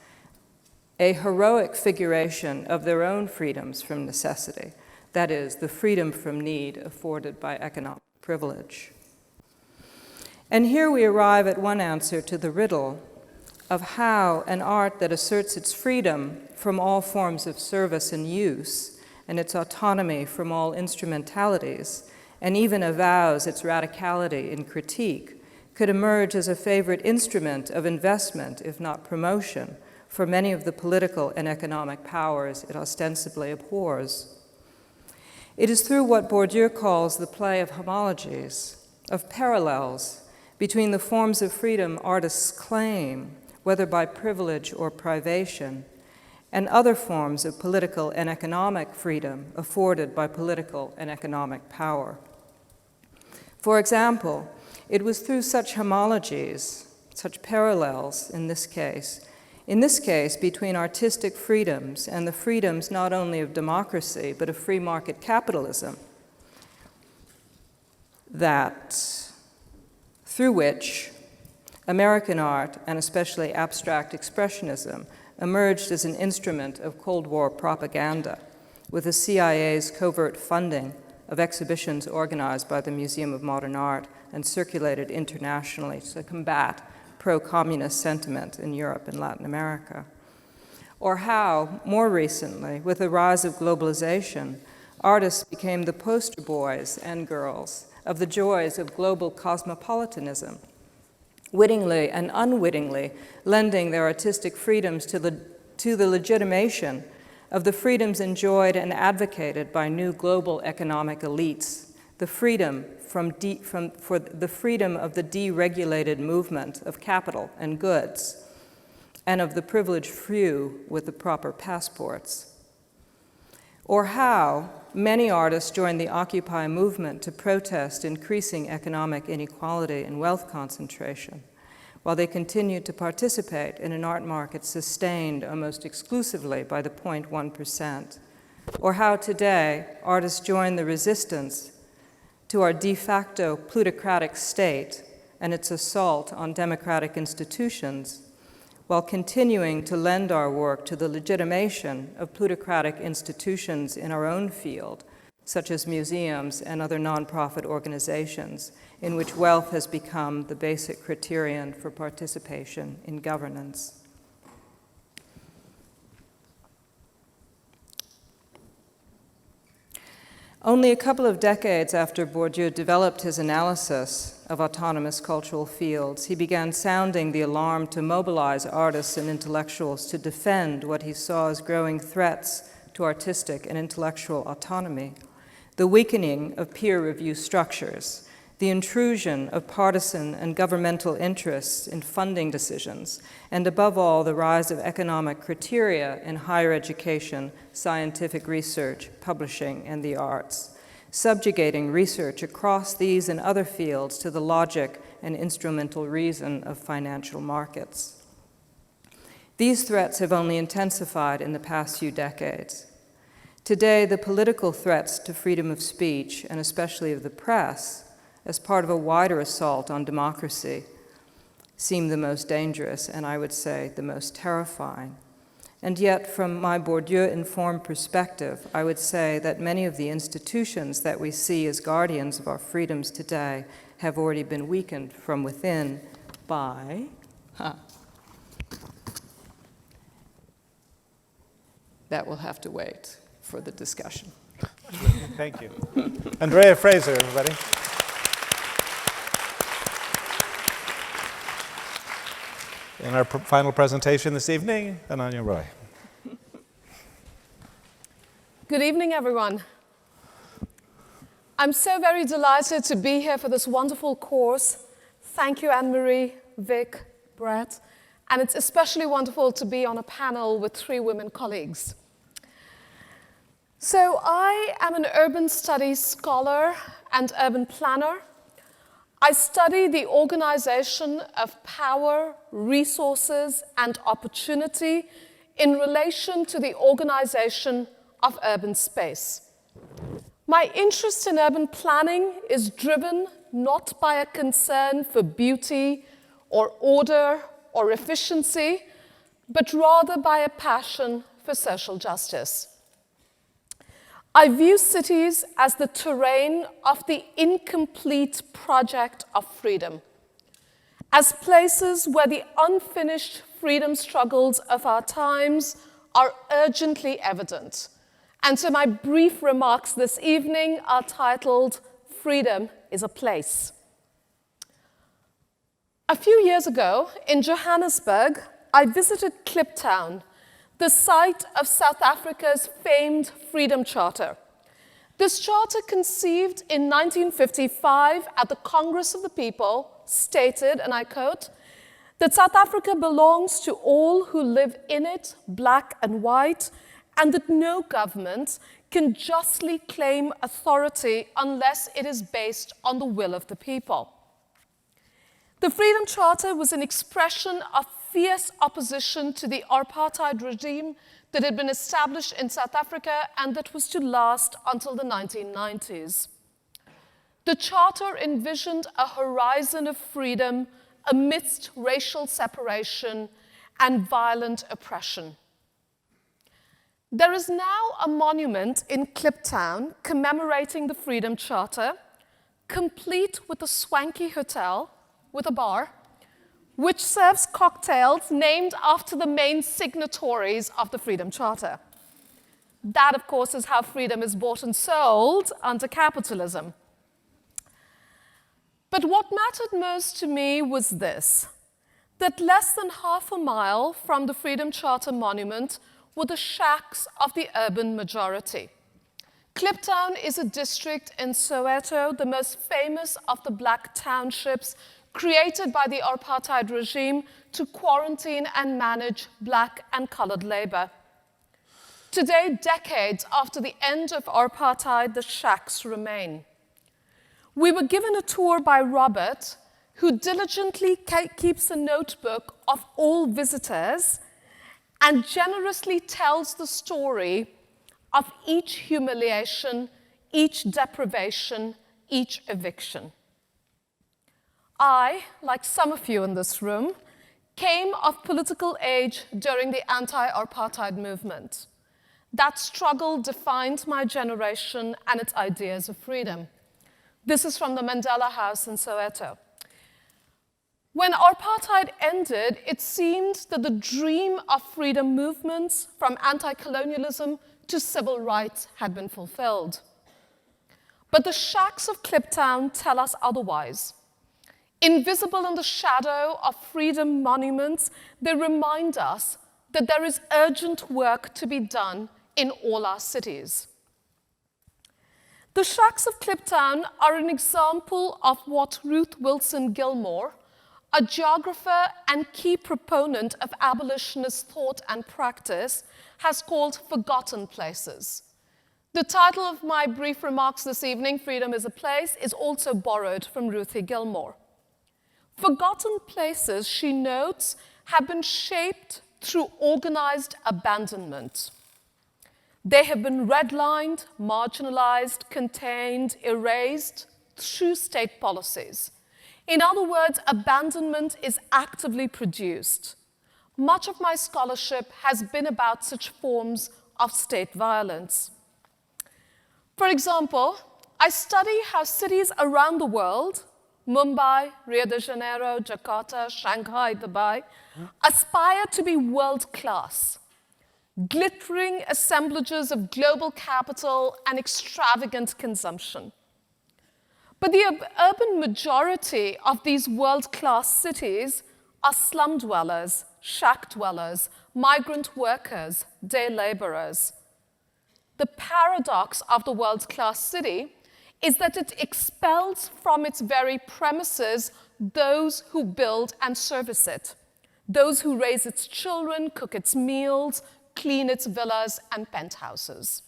a heroic figuration of their own freedoms from necessity, that is, the freedom from need afforded by economic privilege. And here we arrive at one answer to the riddle of how an art that asserts its freedom from all forms of service and use, and its autonomy from all instrumentalities, and even avows its radicality in critique, could emerge as a favorite instrument of investment, if not promotion, for many of the political and economic powers it ostensibly abhors. It is through what Bourdieu calls the play of homologies, of parallels, between the forms of freedom artists claim, whether by privilege or privation, and other forms of political and economic freedom afforded by political and economic power. For example, it was through such homologies, such parallels in this case between artistic freedoms and the freedoms not only of democracy but of free market capitalism, that through which American art, and especially abstract expressionism, emerged as an instrument of Cold War propaganda, with the CIA's covert funding of exhibitions organized by the Museum of Modern Art and circulated internationally to combat pro-communist sentiment in Europe and Latin America. Or how, more recently, with the rise of globalization, artists became the poster boys and girls of the joys of global cosmopolitanism, wittingly and unwittingly lending their artistic freedoms to the legitimation of the freedoms enjoyed and advocated by new global economic elites, the freedom for the freedom of the deregulated movement of capital and goods, and of the privileged few with the proper passports. Or how many artists joined the Occupy movement to protest increasing economic inequality and wealth concentration, while they continued to participate in an art market sustained almost exclusively by the 0.1%. Or how today artists join the resistance to our de facto plutocratic state and its assault on democratic institutions, while continuing to lend our work to the legitimation of plutocratic institutions in our own field, such as museums and other nonprofit organizations, in which wealth has become the basic criterion for participation in governance. Only a couple of decades after Bourdieu developed his analysis of autonomous cultural fields, he began sounding the alarm to mobilize artists and intellectuals to defend what he saw as growing threats to artistic and intellectual autonomy: the weakening of peer review structures, the intrusion of partisan and governmental interests in funding decisions, and above all, the rise of economic criteria in higher education, scientific research, publishing, and the arts. subjugating research across these and other fields to the logic and instrumental reason of financial markets. These threats have only intensified in the past few decades. Today, the political threats to freedom of speech, and especially of the press, as part of a wider assault on democracy, seem the most dangerous, and I would say the most terrifying. And yet, from my Bourdieu-informed perspective, I would say that many of the institutions that we see as guardians of our freedoms today have already been weakened from within by... That will have to wait for the discussion. Thank you. Andrea Fraser, everybody. In our final presentation this evening, Ananya Roy. Good evening, everyone. I'm so very delighted to be here for this wonderful course. Thank you, Anne-Marie, Vic, Brett. And it's especially wonderful to be on a panel with 3 women colleagues. So I am an urban studies scholar and urban planner. I study the organization of power, resources, and opportunity in relation to the organization of urban space. My interest in urban planning is driven not by a concern for beauty or order or efficiency, but rather by a passion for social justice. I view cities as the terrain of the incomplete project of freedom, as places where the unfinished freedom struggles of our times are urgently evident. And so my brief remarks this evening are titled, Freedom is a Place. A few years ago, in Johannesburg, I visited Kliptown, the site of South Africa's famed Freedom Charter. This charter, conceived in 1955 at the Congress of the People, stated, and I quote, that South Africa belongs to all who live in it, black and white, and that no government can justly claim authority unless it is based on the will of the people. The Freedom Charter was an expression of fierce opposition to the apartheid regime that had been established in South Africa and that was to last until the 1990s. The Charter envisioned a horizon of freedom amidst racial separation and violent oppression. There is now a monument in Kliptown commemorating the Freedom Charter, complete with a swanky hotel with a bar, which serves cocktails named after the main signatories of the Freedom Charter. That, of course, is how freedom is bought and sold under capitalism. But what mattered most to me was this, that less than half a mile from the Freedom Charter monument were the shacks of the urban majority. Kliptown is a district in Soweto, the most famous of the black townships created by the apartheid regime to quarantine and manage black and colored labor. Today, decades after the end of apartheid, the shacks remain. We were given a tour by Robert, who diligently keeps a notebook of all visitors and generously tells the story of each humiliation, each deprivation, each eviction. I, like some of you in this room, came of political age during the anti-apartheid movement. That struggle defined my generation and its ideas of freedom. This is from the Mandela House in Soweto. When apartheid ended, it seemed that the dream of freedom movements, from anti-colonialism to civil rights, had been fulfilled. But the shacks of Kliptown tell us otherwise. Invisible in the shadow of freedom monuments, they remind us that there is urgent work to be done in all our cities. The shacks of Kliptown are an example of what Ruth Wilson Gilmore, a geographer and key proponent of abolitionist thought and practice, has called forgotten places. The title of my brief remarks this evening, Freedom is a Place, is also borrowed from Ruthie Gilmore. Forgotten places, she notes, have been shaped through organized abandonment. They have been redlined, marginalized, contained, erased through state policies. In other words, abandonment is actively produced. Much of my scholarship has been about such forms of state violence. For example, I study how cities around the world, Mumbai, Rio de Janeiro, Jakarta, Shanghai, Dubai, aspire to be world-class, glittering assemblages of global capital and extravagant consumption. But the urban majority of these world-class cities are slum dwellers, shack dwellers, migrant workers, day laborers. The paradox of the world-class city is that it expels from its very premises those who build and service it, those who raise its children, cook its meals, clean its villas and penthouses.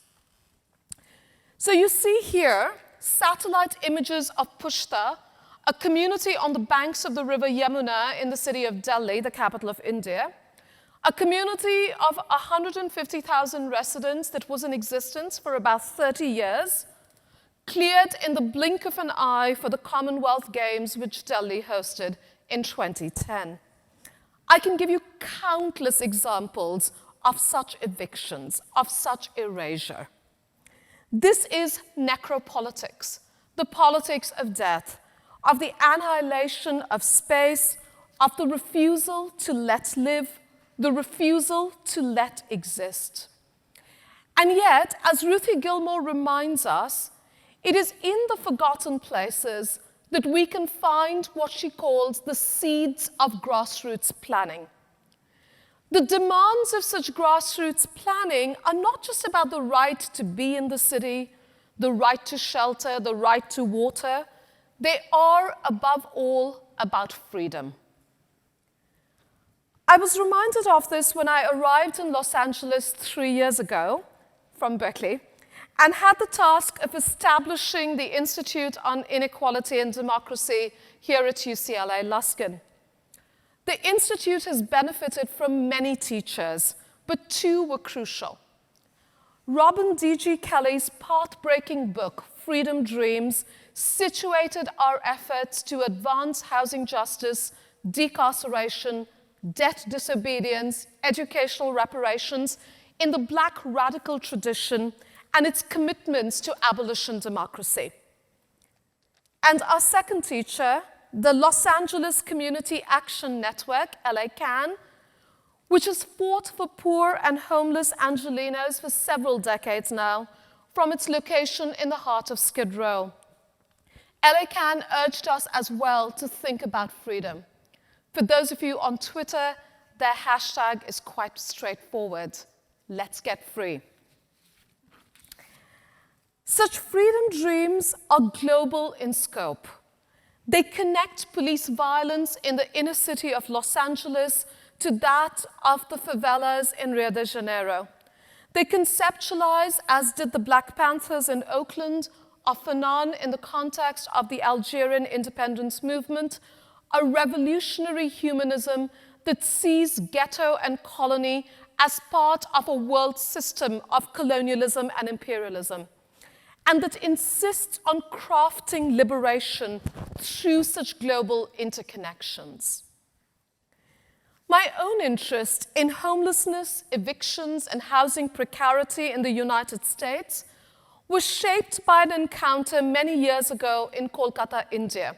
So you see here satellite images of Pushta, a community on the banks of the river Yamuna in the city of Delhi, the capital of India, a community of 150,000 residents that was in existence for about 30 years, cleared in the blink of an eye for the Commonwealth Games which Delhi hosted in 2010. I can give you countless examples of such evictions, of such erasure. This is necropolitics, the politics of death, of the annihilation of space, of the refusal to let live, the refusal to let exist. And yet, as Ruthie Gilmore reminds us, it is in the forgotten places that we can find what she calls the seeds of grassroots planning. The demands of such grassroots planning are not just about the right to be in the city, the right to shelter, the right to water. They are, above all, about freedom. I was reminded of this when I arrived in Los Angeles 3 years ago from Berkeley and had the task of establishing the Institute on Inequality and Democracy here at UCLA Luskin. The Institute has benefited from many teachers, but two were crucial. Robin D.G. Kelly's path-breaking book, Freedom Dreams, situated our efforts to advance housing justice, decarceration, debt disobedience, educational reparations in the Black radical tradition and its commitments to abolition democracy. And our second teacher, the Los Angeles Community Action Network, LA CAN, which has fought for poor and homeless Angelenos for several decades now, from its location in the heart of Skid Row. LA CAN urged us as well to think about freedom. For those of you on Twitter, their hashtag is quite straightforward. Let's get free. Such freedom dreams are global in scope. They connect police violence in the inner city of Los Angeles to that of the favelas in Rio de Janeiro. They conceptualize, as did the Black Panthers in Oakland, or Fanon in the context of the Algerian independence movement, a revolutionary humanism that sees ghetto and colony as part of a world system of colonialism and imperialism, and that insists on crafting liberation through such global interconnections. My own interest in homelessness, evictions, and housing precarity in the United States was shaped by an encounter many years ago in Kolkata, India,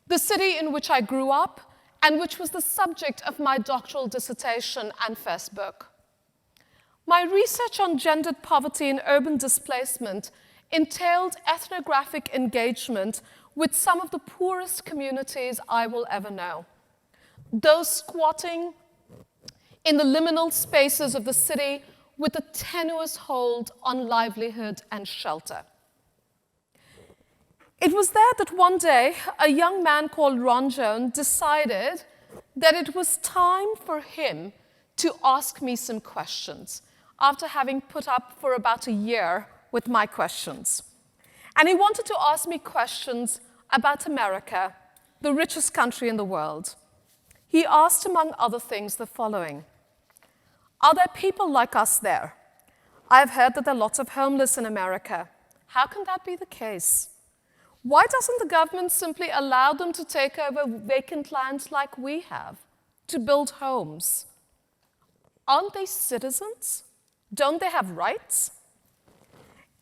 the city in which I grew up and which was the subject of my doctoral dissertation and first book. My research on gendered poverty and urban displacement entailed ethnographic engagement with some of the poorest communities I will ever know, those squatting in the liminal spaces of the city with a tenuous hold on livelihood and shelter. It was there that one day a young man called Ron Jones decided that it was time for him to ask me some questions after having put up for about a year with my questions. And he wanted to ask me questions about America, the richest country in the world. He asked, among other things, the following. Are there people like us there? I've heard that there are lots of homeless in America. How can that be the case? Why doesn't the government simply allow them to take over vacant lands like we have, to build homes? Aren't they citizens? Don't they have rights?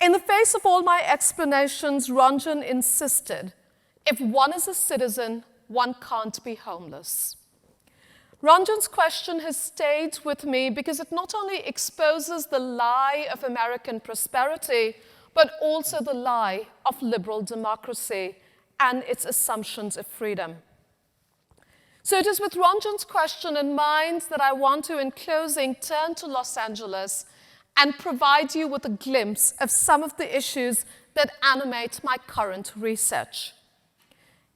In the face of all my explanations, Ranjan insisted, if one is a citizen, one can't be homeless. Ranjan's question has stayed with me because it not only exposes the lie of American prosperity, but also the lie of liberal democracy and its assumptions of freedom. So it is with Ranjan's question in mind that I want to, in closing, turn to Los Angeles and provide you with a glimpse of some of the issues that animate my current research.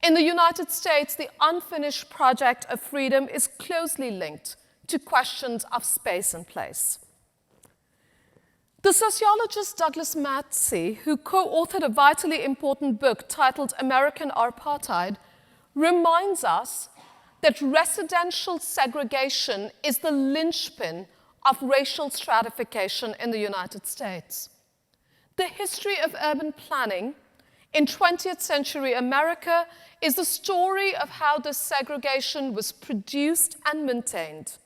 In the United States, the unfinished project of freedom is closely linked to questions of space and place. The sociologist Douglas Massey, who co-authored a vitally important book titled American Apartheid, reminds us that residential segregation is the linchpin of racial stratification in the United States. The history of urban planning in 20th century America is the story of how this segregation was produced and maintained.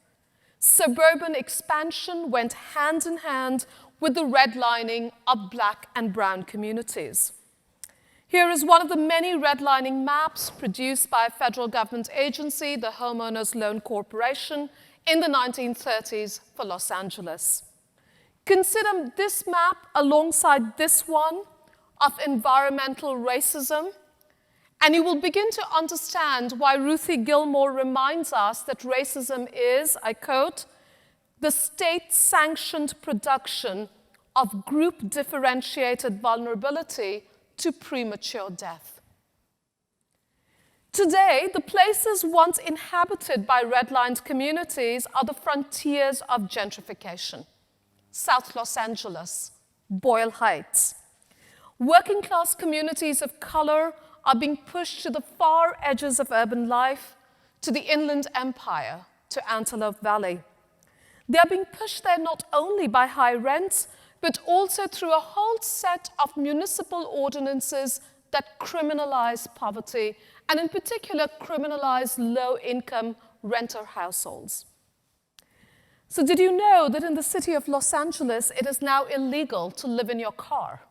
Suburban expansion went hand in hand with the redlining of Black and brown communities. Here is one of the many redlining maps produced by a federal government agency, the Homeowners Loan Corporation, in the 1930s for Los Angeles. Consider this map alongside this one of environmental racism, and you will begin to understand why Ruthie Gilmore reminds us that racism is, I quote, the state-sanctioned production of group-differentiated vulnerability to premature death. Today, the places once inhabited by redlined communities are the frontiers of gentrification. South Los Angeles, Boyle Heights. Working-class communities of color are being pushed to the far edges of urban life, to the Inland Empire, to Antelope Valley. They are being pushed there not only by high rents, but also through a whole set of municipal ordinances that criminalize poverty, and in particular criminalize low-income renter households. So did you know that in the city of Los Angeles, it is now illegal to live in your car?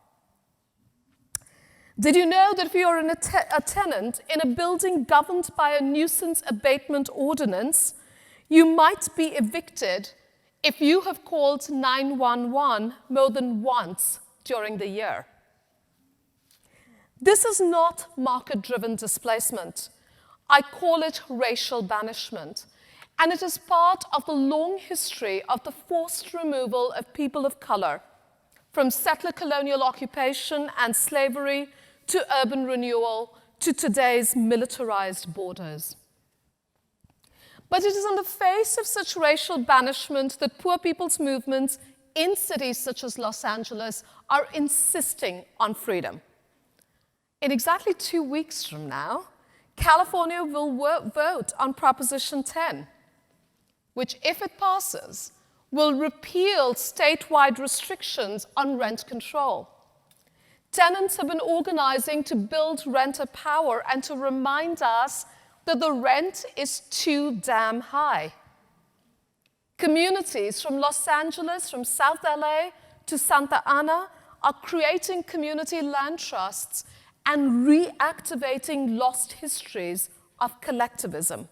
Did you know that if you are a tenant in a building governed by a nuisance abatement ordinance, you might be evicted if you have called 911 more than once during the year? This is not market-driven displacement. I call it racial banishment, and it is part of the long history of the forced removal of people of color from settler colonial occupation and slavery to urban renewal to today's militarized borders. But it is in the face of such racial banishment that poor people's movements in cities such as Los Angeles are insisting on freedom. In exactly 2 weeks from now, California will vote on Proposition 10, which, if it passes, will repeal statewide restrictions on rent control. Tenants have been organizing to build renter power and to remind us that the rent is too damn high. Communities from Los Angeles, from South LA to Santa Ana are creating community land trusts and reactivating lost histories of collectivism.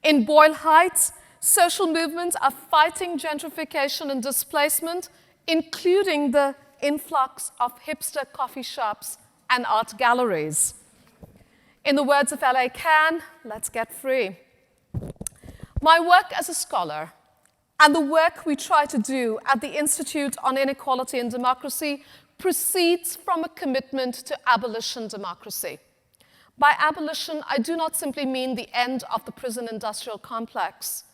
In Boyle Heights, social movements are fighting gentrification and displacement, including the influx of hipster coffee shops and art galleries. In the words of L.A. Can, let's get free. My work as a scholar and the work we try to do at the Institute on Inequality and Democracy proceeds from a commitment to abolition democracy. By abolition, I do not simply mean the end of the prison industrial complex.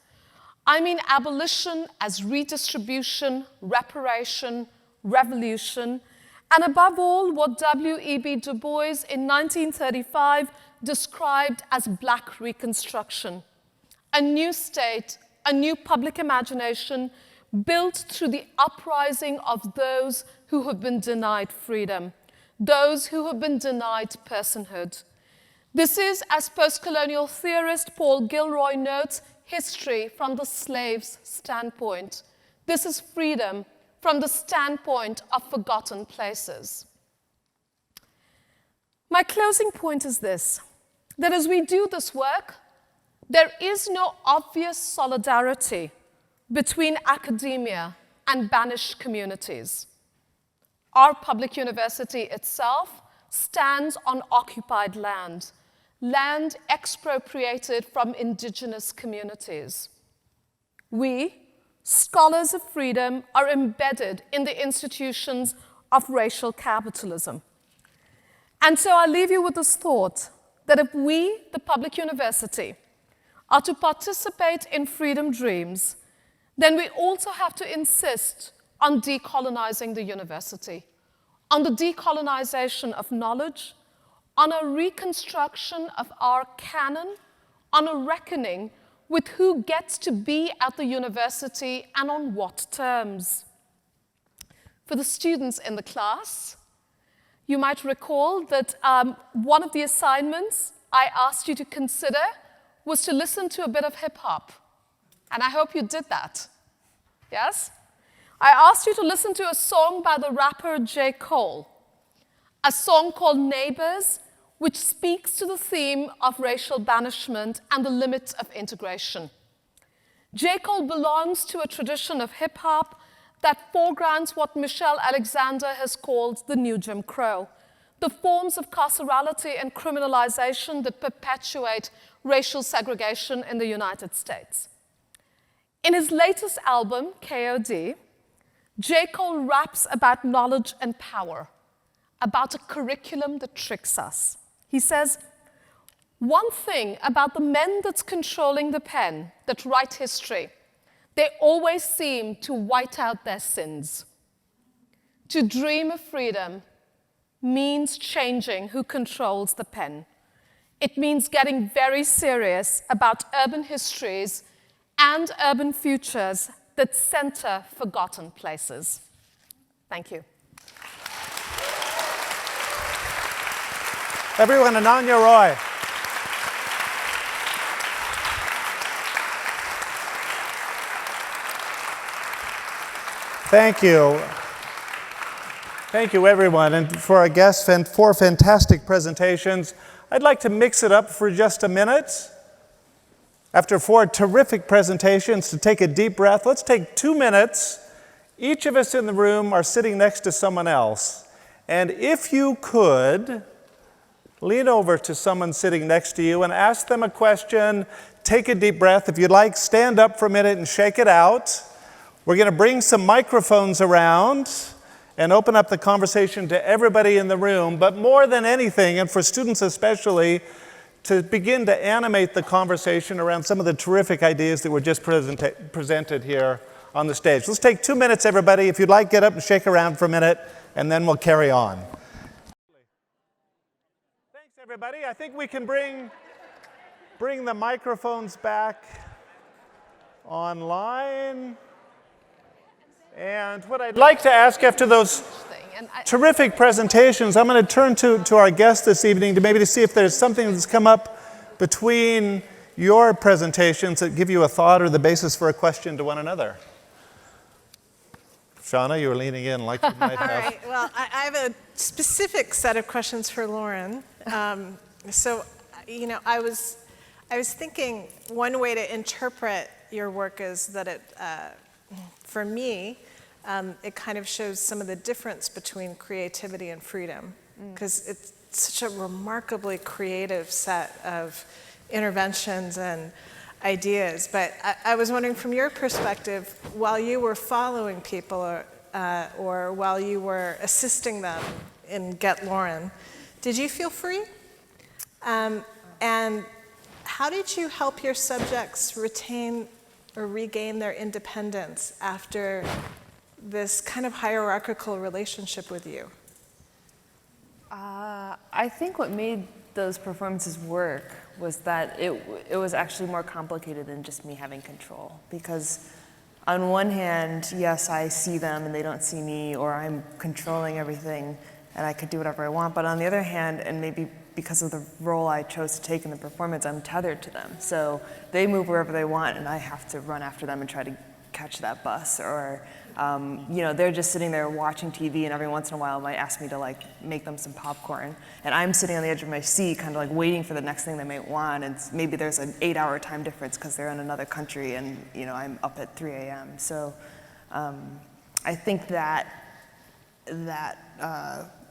I mean abolition as redistribution, reparation, revolution, and above all, what W.E.B. Du Bois in 1935 described as Black Reconstruction, a new state, a new public imagination built through the uprising of those who have been denied freedom, those who have been denied personhood. This is, as post-colonial theorist Paul Gilroy notes, history from the slave's standpoint. This is freedom from the standpoint of forgotten places. My closing point is this, that as we do this work, there is no obvious solidarity between academia and banished communities. Our public university itself stands on occupied land, land expropriated from indigenous communities. We, scholars of freedom, are embedded in the institutions of racial capitalism. And so I leave you with this thought that if we, the public university, are to participate in freedom dreams, then we also have to insist on decolonizing the university, on the decolonization of knowledge, on a reconstruction of our canon, on a reckoning with who gets to be at the university and on what terms. For the students in the class, you might recall that one of the assignments I asked you to consider was to listen to a bit of hip hop. And I hope you did that. Yes? I asked you to listen to a song by the rapper J. Cole, a song called Neighbors, which speaks to the theme of racial banishment and the limits of integration. J. Cole belongs to a tradition of hip hop that foregrounds what Michelle Alexander has called the new Jim Crow, the forms of carcerality and criminalization that perpetuate racial segregation in the United States. In his latest album, K.O.D., J. Cole raps about knowledge and power, about a curriculum that tricks us. He says, one thing about the men that's controlling the pen, that write history, they always seem to white out their sins. To dream of freedom means changing who controls the pen. It means getting very serious about urban histories and urban futures that center forgotten places. Thank you. Everyone, Ananya Roy. Thank you. Thank you, everyone. And for our guests, four fantastic presentations. I'd like to mix it up for just a minute. After four terrific presentations, to take a deep breath, let's take 2 minutes. Each of us in the room are sitting next to someone else. And if you could, lean over to someone sitting next to you and ask them a question. Take a deep breath. If you'd like, stand up for a minute and shake it out. We're going to bring some microphones around and open up the conversation to everybody in the room. But more than anything, and for students especially, to begin to animate the conversation around some of the terrific ideas that were just presented here on the stage. Let's take 2 minutes, everybody. If you'd like, get up and shake around for a minute, and then we'll carry on. Thanks, everybody. I think we can bring the microphones back online. And what I'd like to ask after those terrific presentations, I'm going to turn to our guests this evening to see if there's something that's come up between your presentations that give you a thought or the basis for a question to one another. Seana, you were leaning in like you might have. All right. Well, I have a specific set of questions for Lauren. So, you know, I was thinking one way to interpret your work is that it, for me, it kind of shows some of the difference between creativity and freedom, because it's such a remarkably creative set of interventions and ideas. But I was wondering, from your perspective, while you were following people or while you were assisting them in Get Lauren, did you feel free? And how did you help your subjects retain or regain their independence after this kind of hierarchical relationship with you? I think what made those performances work was that it was actually more complicated than just me having control. Because on one hand, yes, I see them and they don't see me, or I'm controlling everything and I could do whatever I want. But on the other hand, and maybe because of the role I chose to take in the performance, I'm tethered to them. So they move wherever they want and I have to run after them and try to catch that bus. Or they're just sitting there watching TV and every once in a while might ask me to like make them some popcorn. And I'm sitting on the edge of my seat kind of like waiting for the next thing they might want. And maybe there's an 8-hour time difference because they're in another country and I'm up at 3 a.m. So I think that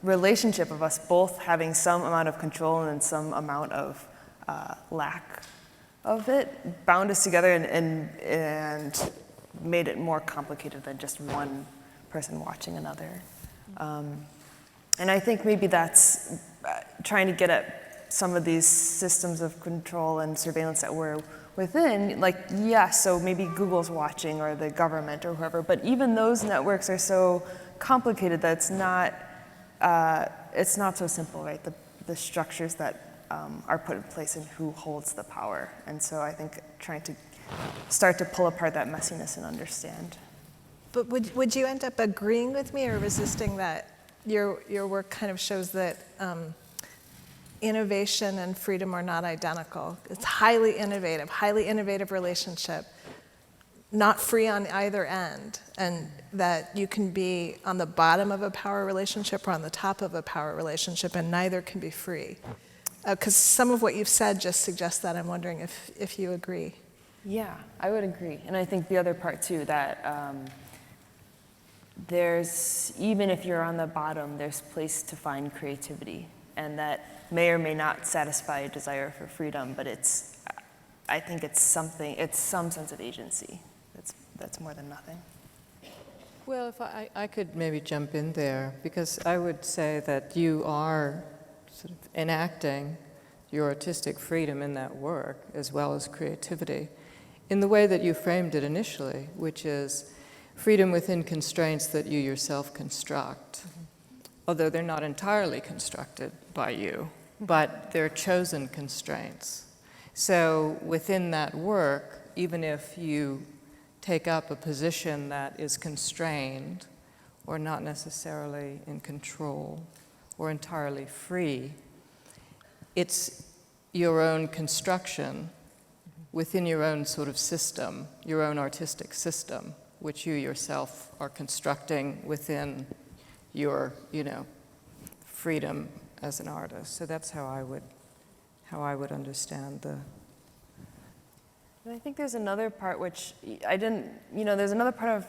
relationship of us both having some amount of control and some amount of lack of it bound us together and made it more complicated than just one person watching another. And I think maybe that's trying to get at some of these systems of control and surveillance that we're within, so maybe Google's watching or the government or whoever, but even those networks are so complicated that it's not so simple, right? The structures that are put in place and who holds the power. And so I think trying to start to pull apart that messiness and understand. But would you end up agreeing with me or resisting that your work kind of shows that innovation and freedom are not identical? It's highly innovative relationship, not free on either end, and that you can be on the bottom of a power relationship or on the top of a power relationship, and neither can be free. Because some of what you've said just suggests that. I'm wondering if you agree. Yeah, I would agree. And I think the other part too, that there's, even if you're on the bottom, there's place to find creativity. And that may or may not satisfy a desire for freedom, but I think it's some sense of agency. That's more than nothing. Well, if I could maybe jump in there, because I would say that you are sort of enacting your artistic freedom in that work, as well as creativity, in the way that you framed it initially, which is freedom within constraints that you yourself construct, although they're not entirely constructed by you, but they're chosen constraints. So within that work, even if you take up a position that is constrained or not necessarily in control or entirely free, it's your own construction within your own sort of system, your own artistic system, which you yourself are constructing within your, freedom as an artist. So that's how I would understand the. And I think there's another part which there's another part of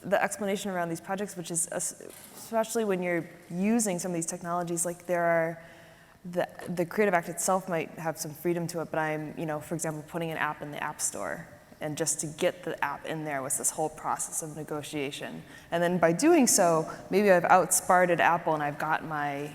the explanation around these projects, which is especially when you're using some of these technologies, like the creative act itself might have some freedom to it, but I'm, for example, putting an app in the App Store, and just to get the app in there was this whole process of negotiation. And then by doing so, maybe I've outsmarted Apple and I've got my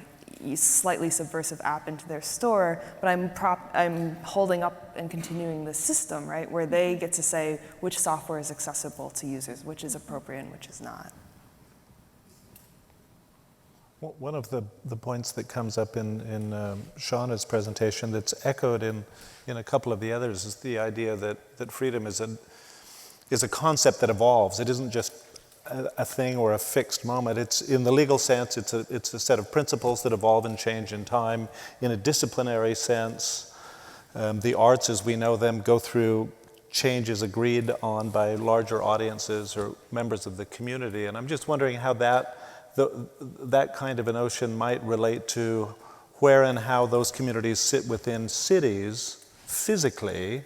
slightly subversive app into their store, but I'm holding up and continuing the system, right, where they get to say which software is accessible to users, which is appropriate and which is not. One of the points that comes up in Seana's presentation that's echoed in a couple of the others is the idea that freedom is a concept that evolves. It isn't just a thing or a fixed moment. It's, in the legal sense, it's a set of principles that evolve and change in time. In a disciplinary sense, the arts as we know them go through changes agreed on by larger audiences or members of the community. And I'm just wondering how that kind of a notion might relate to where and how those communities sit within cities physically,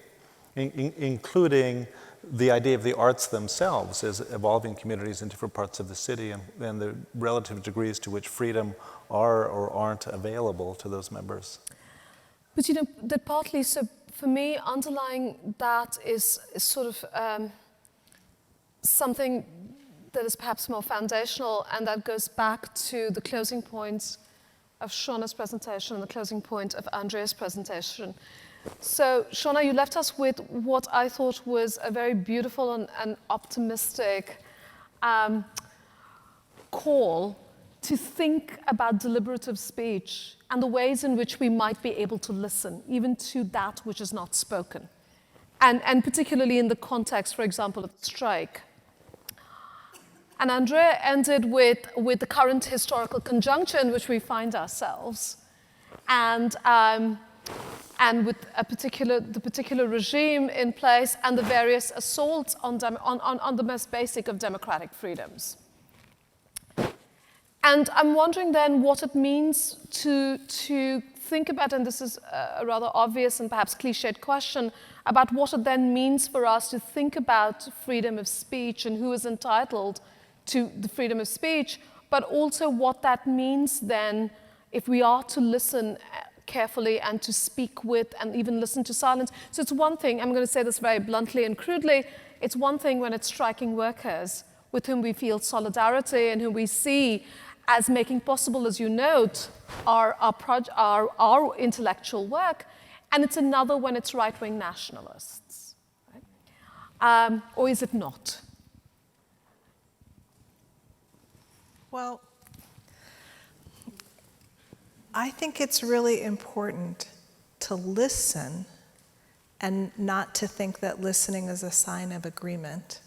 including the idea of the arts themselves as evolving communities in different parts of the city and the relative degrees to which freedom are or aren't available to those members. But that partly, so for me, underlying that is sort of something that is perhaps more foundational, and that goes back to the closing points of Seana's presentation and the closing point of Andrea's presentation. So, Seana, you left us with what I thought was a very beautiful and optimistic call to think about deliberative speech and the ways in which we might be able to listen, even to that which is not spoken. And particularly in the context, for example, of the strike. And Andrea ended with the current historical conjuncture in which we find ourselves, and with the particular regime in place and the various assaults on the most basic of democratic freedoms. And I'm wondering then what it means to think about, and this is a rather obvious and perhaps cliched question, about what it then means for us to think about freedom of speech and who is entitled to the freedom of speech, but also what that means then if we are to listen carefully and to speak with and even listen to silence. So it's one thing, I'm going to say this very bluntly and crudely, it's one thing when it's striking workers with whom we feel solidarity and whom we see as making possible, as you note, our intellectual work, and it's another when it's right-wing nationalists. Right? Or is it not? Well, I think it's really important to listen and not to think that listening is a sign of agreement,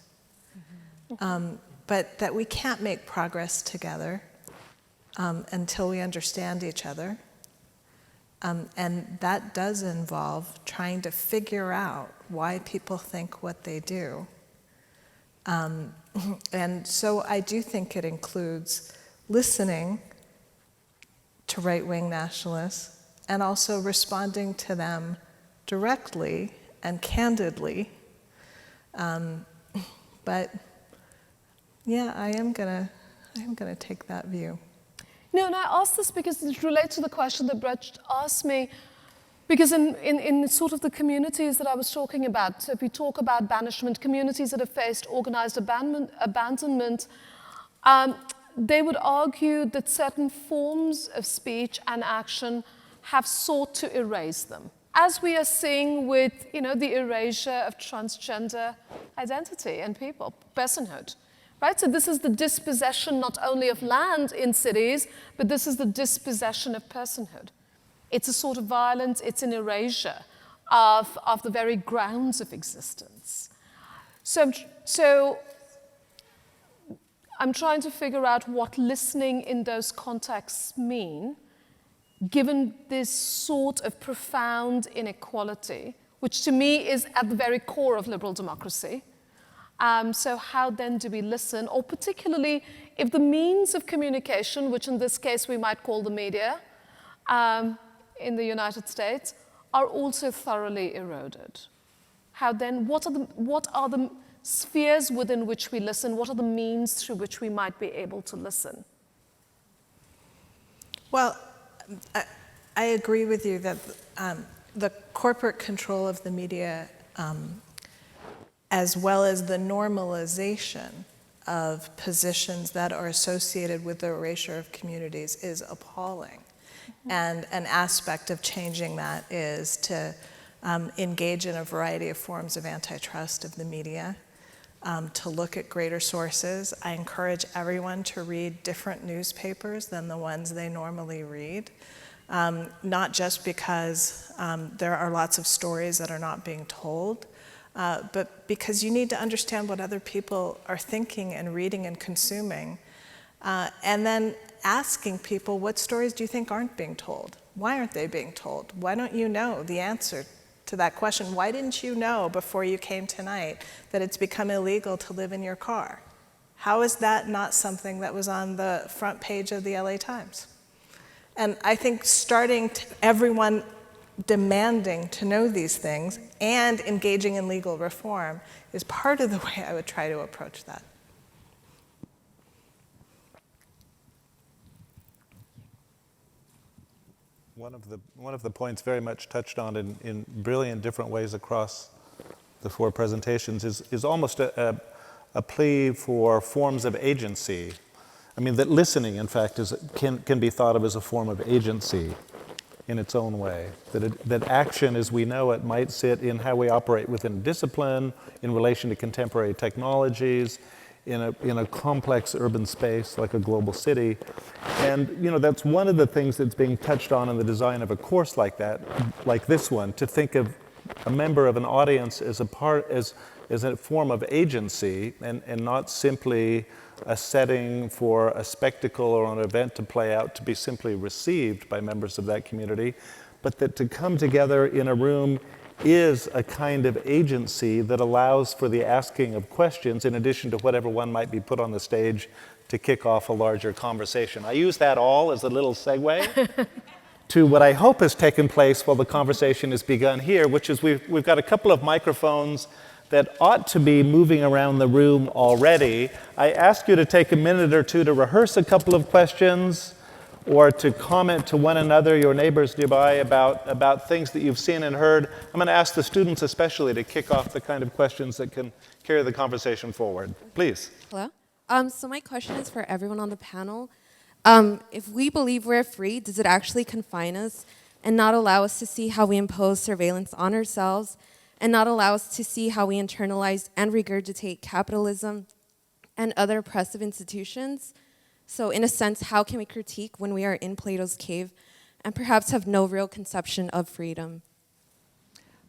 but that we can't make progress together until we understand each other. And that does involve trying to figure out why people think what they do. And so I do think it includes listening to right-wing nationalists and also responding to them directly and candidly. But yeah, I am gonna take that view. No, and I ask this because it relates to the question that Brett asked me. Because in sort of the communities that I was talking about, so if we talk about banishment, communities that have faced organized abandonment, they would argue that certain forms of speech and action have sought to erase them, as we are seeing with the erasure of transgender identity and people, personhood. Right? So this is the dispossession not only of land in cities, but this is the dispossession of personhood. It's a sort of violence, it's an erasure of the very grounds of existence. So I'm trying to figure out what listening in those contexts mean, given this sort of profound inequality, which to me is at the very core of liberal democracy. So how then do we listen, or particularly if the means of communication, which in this case we might call the media, in the United States, are also thoroughly eroded. How then, what are the spheres within which we listen? What are the means through which we might be able to listen? Well, I agree with you that the corporate control of the media, as well as the normalization of positions that are associated with the erasure of communities, is appalling. And an aspect of changing that is to engage in a variety of forms of antitrust of the media, to look at greater sources. I encourage everyone to read different newspapers than the ones they normally read, not just because there are lots of stories that are not being told, but because you need to understand what other people are thinking and reading and consuming, and then asking people, what stories do you think aren't being told? Why aren't they being told? Why don't you know the answer to that question? Why didn't you know before you came tonight that it's become illegal to live in your car? How is that not something that was on the front page of the LA Times? And I think everyone demanding to know these things and engaging in legal reform is part of the way I would try to approach that. One of the points very much touched on in brilliant different ways across the four presentations is almost a plea for forms of agency. I mean, that listening, in fact, can be thought of as a form of agency in its own way. That action, as we know it, might sit in how we operate within discipline, in relation to contemporary technologies, in a complex urban space like a global city. And that's one of the things that's being touched on in the design of a course like that, like this one, to think of a member of an audience as a form of agency and not simply a setting for a spectacle or an event to play out to be simply received by members of that community, but that to come together in a room is a kind of agency that allows for the asking of questions in addition to whatever one might be put on the stage to kick off a larger conversation. I use that all as a little segue to what I hope has taken place while the conversation has begun here, which is we've got a couple of microphones that ought to be moving around the room already. I ask you to take a minute or two to rehearse a couple of questions or to comment to one another, your neighbors nearby, about things that you've seen and heard. I'm going to ask the students especially to kick off the kind of questions that can carry the conversation forward. Please. Hello. So my question is for everyone on the panel. If we believe we're free, does it actually confine us and not allow us to see how we impose surveillance on ourselves and not allow us to see how we internalize and regurgitate capitalism and other oppressive institutions? So in a sense, how can we critique when we are in Plato's cave and perhaps have no real conception of freedom?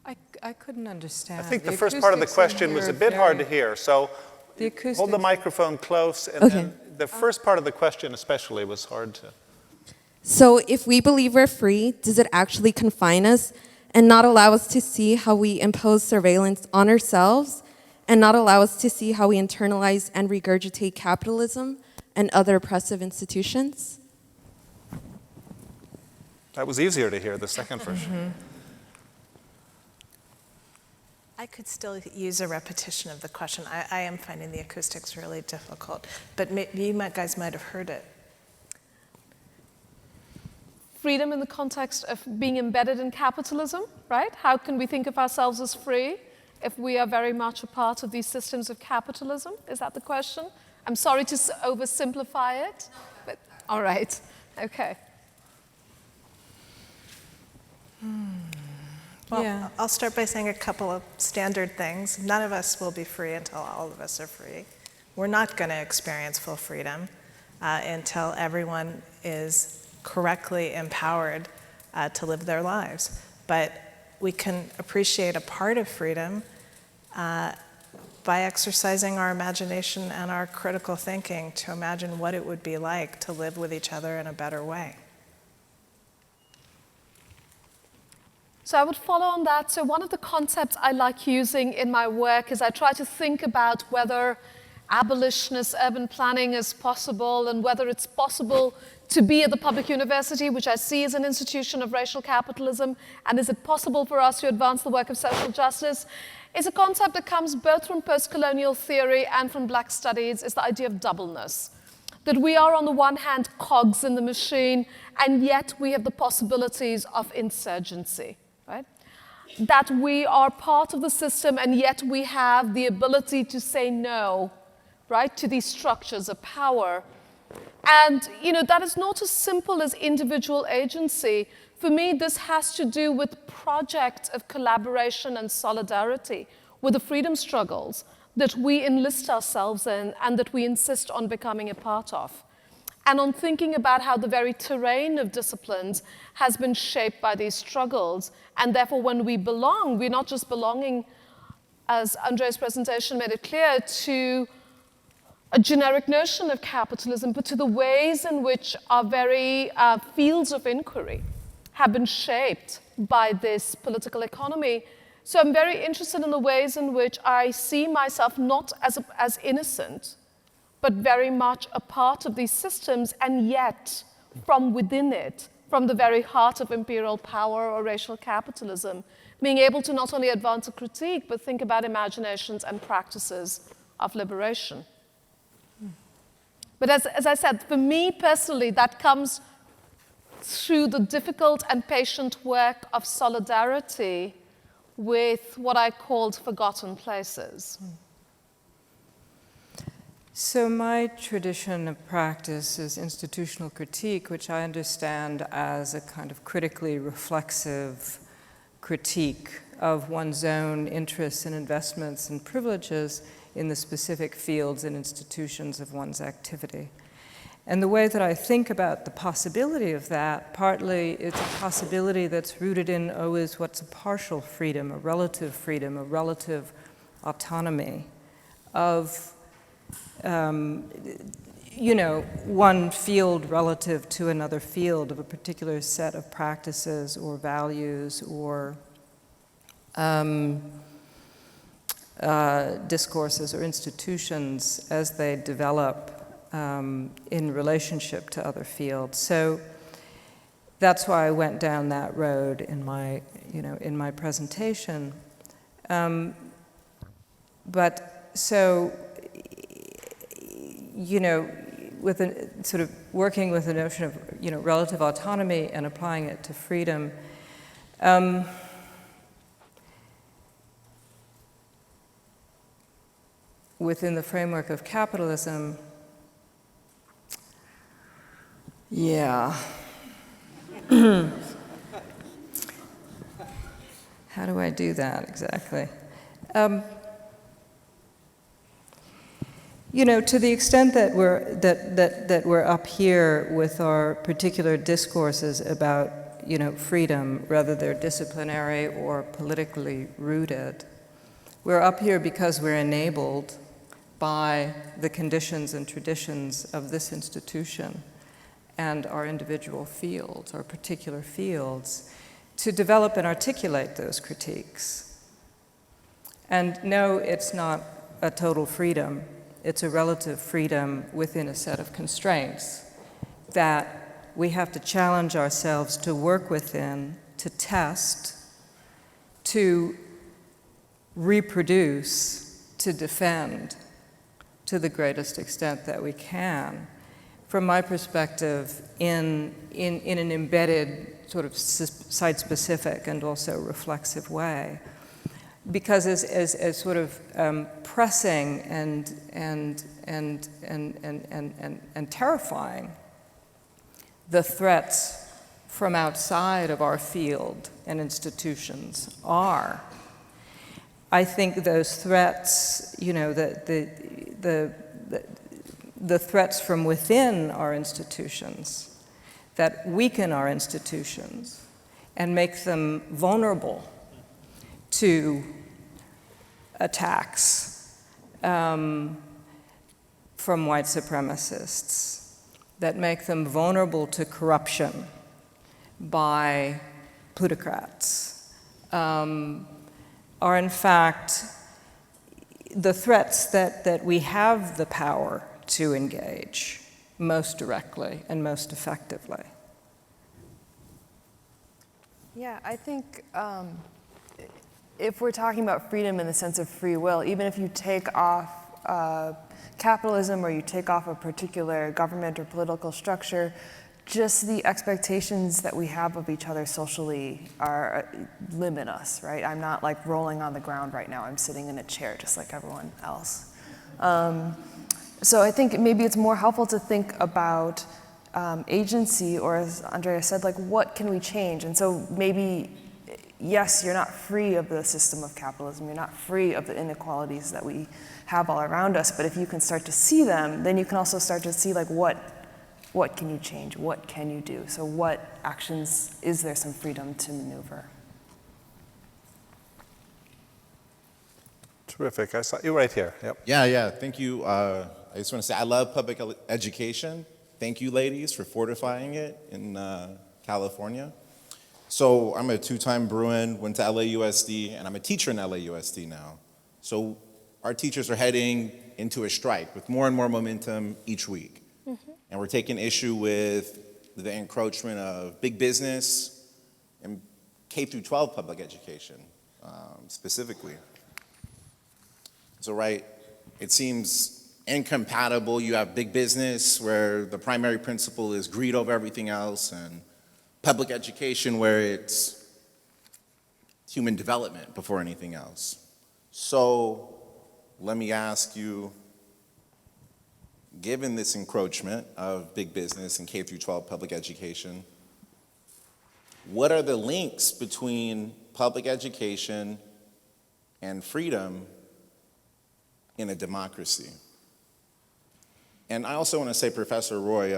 I couldn't understand. I think the first part of the question was a bit hard to hear, so hold the microphone close, and then the first part of the question especially was hard to... So if we believe we're free, does it actually confine us and not allow us to see how we impose surveillance on ourselves and not allow us to see how we internalize and regurgitate capitalism and other oppressive institutions? That was easier to hear, the second version. I could still use a repetition of the question. I am finding the acoustics really difficult, but you guys might have heard it. Freedom in the context of being embedded in capitalism, right? How can we think of ourselves as free if we are very much a part of these systems of capitalism? Is that the question? I'm sorry to oversimplify it, but all right, okay. Well, I'll start by saying a couple of standard things. None of us will be free until all of us are free. We're not going to experience full freedom until everyone is correctly empowered to live their lives. But we can appreciate a part of freedom by exercising our imagination and our critical thinking to imagine what it would be like to live with each other in a better way. So I would follow on that. So one of the concepts I like using in my work is I try to think about whether abolitionist urban planning is possible and whether it's possible to be at the public university, which I see as an institution of racial capitalism, and is it possible for us to advance the work of social justice? It's a concept that comes both from post-colonial theory and from Black studies. It's the idea of doubleness. That we are on the one hand cogs in the machine, and yet we have the possibilities of insurgency. Right? That we are part of the system and yet we have the ability to say no, right, to these structures of power. And that is not as simple as individual agency. For me, this has to do with projects of collaboration and solidarity with the freedom struggles that we enlist ourselves in and that we insist on becoming a part of. And on thinking about how the very terrain of disciplines has been shaped by these struggles. And therefore, when we belong, we're not just belonging, as Andrea's presentation made it clear, to a generic notion of capitalism, but to the ways in which our very fields of inquiry have been shaped by this political economy. So I'm very interested in the ways in which I see myself not as innocent, but very much a part of these systems, and yet from within it, from the very heart of imperial power or racial capitalism, being able to not only advance a critique, but think about imaginations and practices of liberation. But as I said, for me personally, that comes through the difficult and patient work of solidarity with what I called forgotten places. So my tradition of practice is institutional critique, which I understand as a kind of critically reflexive critique of one's own interests and investments and privileges in the specific fields and institutions of one's activity. And the way that I think about the possibility of that, partly it's a possibility that's rooted in always what's a partial freedom, a relative autonomy of, one field relative to another field of a particular set of practices or values or discourses or institutions as they develop in relationship to other fields. So that's why I went down that road in my presentation. But so, with a sort of working with the notion of, relative autonomy and applying it to freedom, within the framework of capitalism, yeah. How do I do that exactly? To the extent that we're up here with our particular discourses about, freedom, whether they're disciplinary or politically rooted, we're up here because we're enabled by the conditions and traditions of this institution and our individual fields, our particular fields, to develop and articulate those critiques. And no, it's not a total freedom. It's a relative freedom within a set of constraints that we have to challenge ourselves to work within, to test, to reproduce, to defend to the greatest extent that we can. From my perspective, in an embedded, sort of site-specific and also reflexive way, because as sort of pressing and terrifying the threats from outside of our field and institutions are, I think those threats, the threats from within our institutions that weaken our institutions and make them vulnerable to attacks from white supremacists, that make them vulnerable to corruption by plutocrats, are in fact the threats that we have the power to engage most directly and most effectively. Yeah, I think if we're talking about freedom in the sense of free will, even if you take off capitalism or you take off a particular government or political structure, just the expectations that we have of each other socially limit us, right? I'm not like rolling on the ground right now. I'm sitting in a chair just like everyone else. So I think maybe it's more helpful to think about agency, or as Andrea said, like what can we change? And so maybe, yes, you're not free of the system of capitalism. You're not free of the inequalities that we have all around us. But if you can start to see them, then you can also start to see like what can you change? What can you do? So what actions is there some freedom to maneuver? Terrific. I saw you right here. Yep. Yeah. Thank you. I just want to say I love public education. Thank you, ladies, for fortifying it in California. So I'm a two-time Bruin, went to LAUSD, and I'm a teacher in LAUSD now. So our teachers are heading into a strike with more and more momentum each week. Mm-hmm. And we're taking issue with the encroachment of big business and K through 12 public education, specifically. So, right, it seems incompatible. You have big business where the primary principle is greed over everything else, and public education where it's human development before anything else. So, let me ask you, given this encroachment of big business and K through 12 public education, what are the links between public education and freedom in a democracy. And I also want to say, Professor Roy,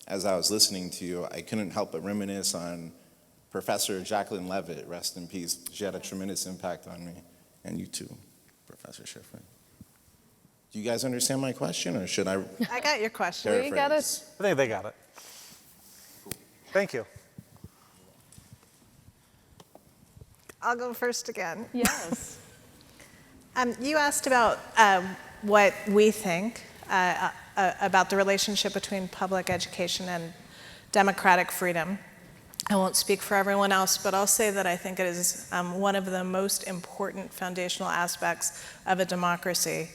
as I was listening to you, I couldn't help but reminisce on Professor Jacqueline Levitt, rest in peace. She had a tremendous impact on me, and you too, Professor Shiffrin. Do you guys understand my question, or should I? I got your question. paraphrase? You got it. I think they got it. Thank you. I'll go first again. Yes. You asked about what we think about the relationship between public education and democratic freedom. I won't speak for everyone else, but I'll say that I think it is one of the most important foundational aspects of a democracy,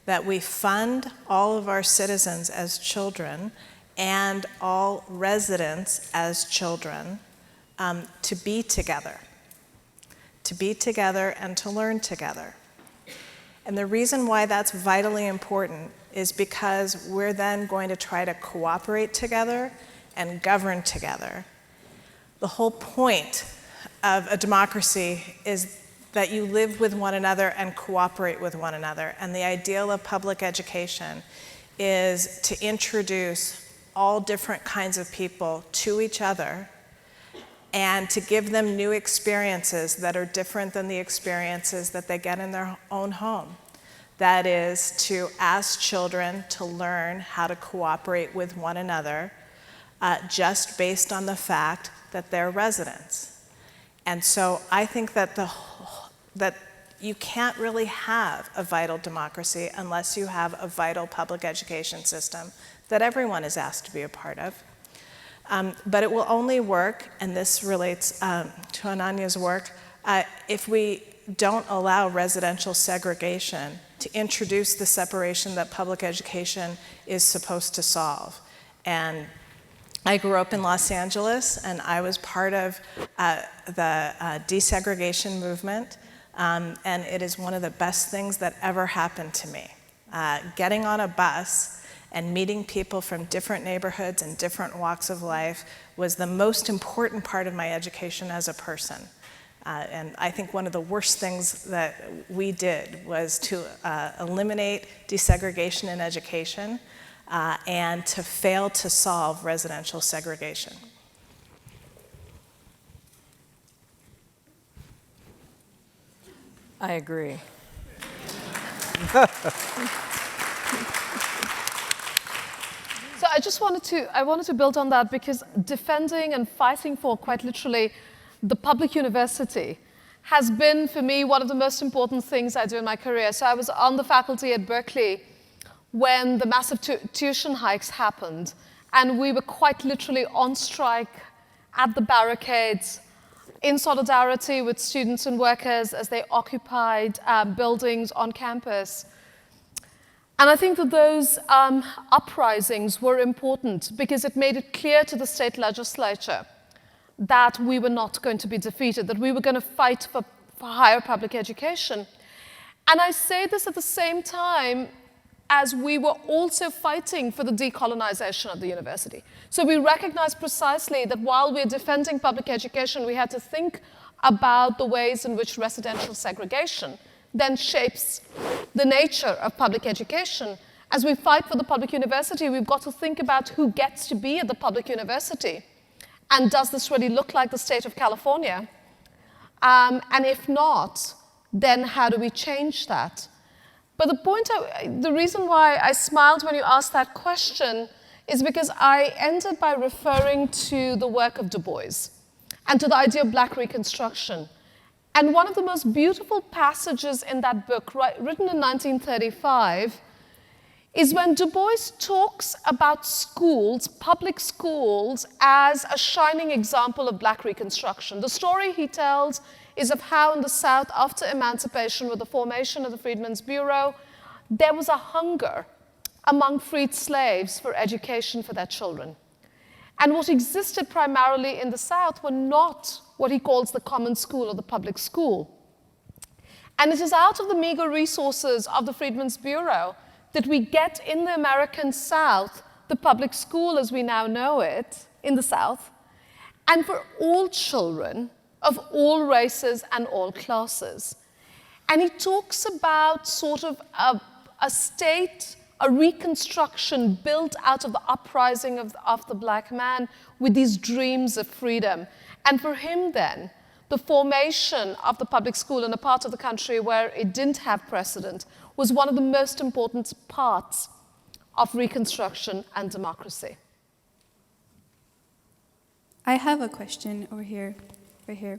that we fund all of our citizens as children and all residents as children to be together and to learn together. And the reason why that's vitally important is because we're then going to try to cooperate together and govern together. The whole point of a democracy is that you live with one another and cooperate with one another. And the ideal of public education is to introduce all different kinds of people to each other and to give them new experiences that are different than the experiences that they get in their own home. That is, to ask children to learn how to cooperate with one another just based on the fact that they're residents. And so I think that that you can't really have a vital democracy unless you have a vital public education system that everyone is asked to be a part of. But it will only work, and this relates to Ananya's work, if we don't allow residential segregation to introduce the separation that public education is supposed to solve. And I grew up in Los Angeles, and I was part of the desegregation movement, and it is one of the best things that ever happened to me. Getting on a bus and meeting people from different neighborhoods and different walks of life was the most important part of my education as a person. And I think one of the worst things that we did was to eliminate desegregation in education and to fail to solve residential segregation. I agree. So I wanted to build on that, because defending and fighting for, quite literally, the public university has been, for me, one of the most important things I do in my career. So I was on the faculty at Berkeley when the massive tuition hikes happened, and we were quite literally on strike at the barricades in solidarity with students and workers as they occupied buildings on campus. And I think that those uprisings were important because it made it clear to the state legislature that we were not going to be defeated, that we were going to fight for higher public education. And I say this at the same time as we were also fighting for the decolonization of the university. So we recognize precisely that while we're defending public education, we had to think about the ways in which residential segregation then shapes the nature of public education. As we fight for the public university, we've got to think about who gets to be at the public university. And does this really look like the state of California? And if not, then how do we change that? But the reason why I smiled when you asked that question is because I ended by referring to the work of Du Bois and to the idea of Black Reconstruction. And one of the most beautiful passages in that book, written in 1935, is when Du Bois talks about schools, public schools, as a shining example of Black Reconstruction. The story he tells is of how in the South, after emancipation, with the formation of the Freedmen's Bureau, there was a hunger among freed slaves for education for their children. And what existed primarily in the South were not what he calls the common school or the public school. And it is out of the meager resources of the Freedmen's Bureau that we get in the American South the public school as we now know it in the South. And for all children of all races and all classes. And he talks about sort of a state, a reconstruction built out of the uprising of the black man with these dreams of freedom. And for him then, the formation of the public school in a part of the country where it didn't have precedent was one of the most important parts of Reconstruction and democracy. I have a question over here, right here.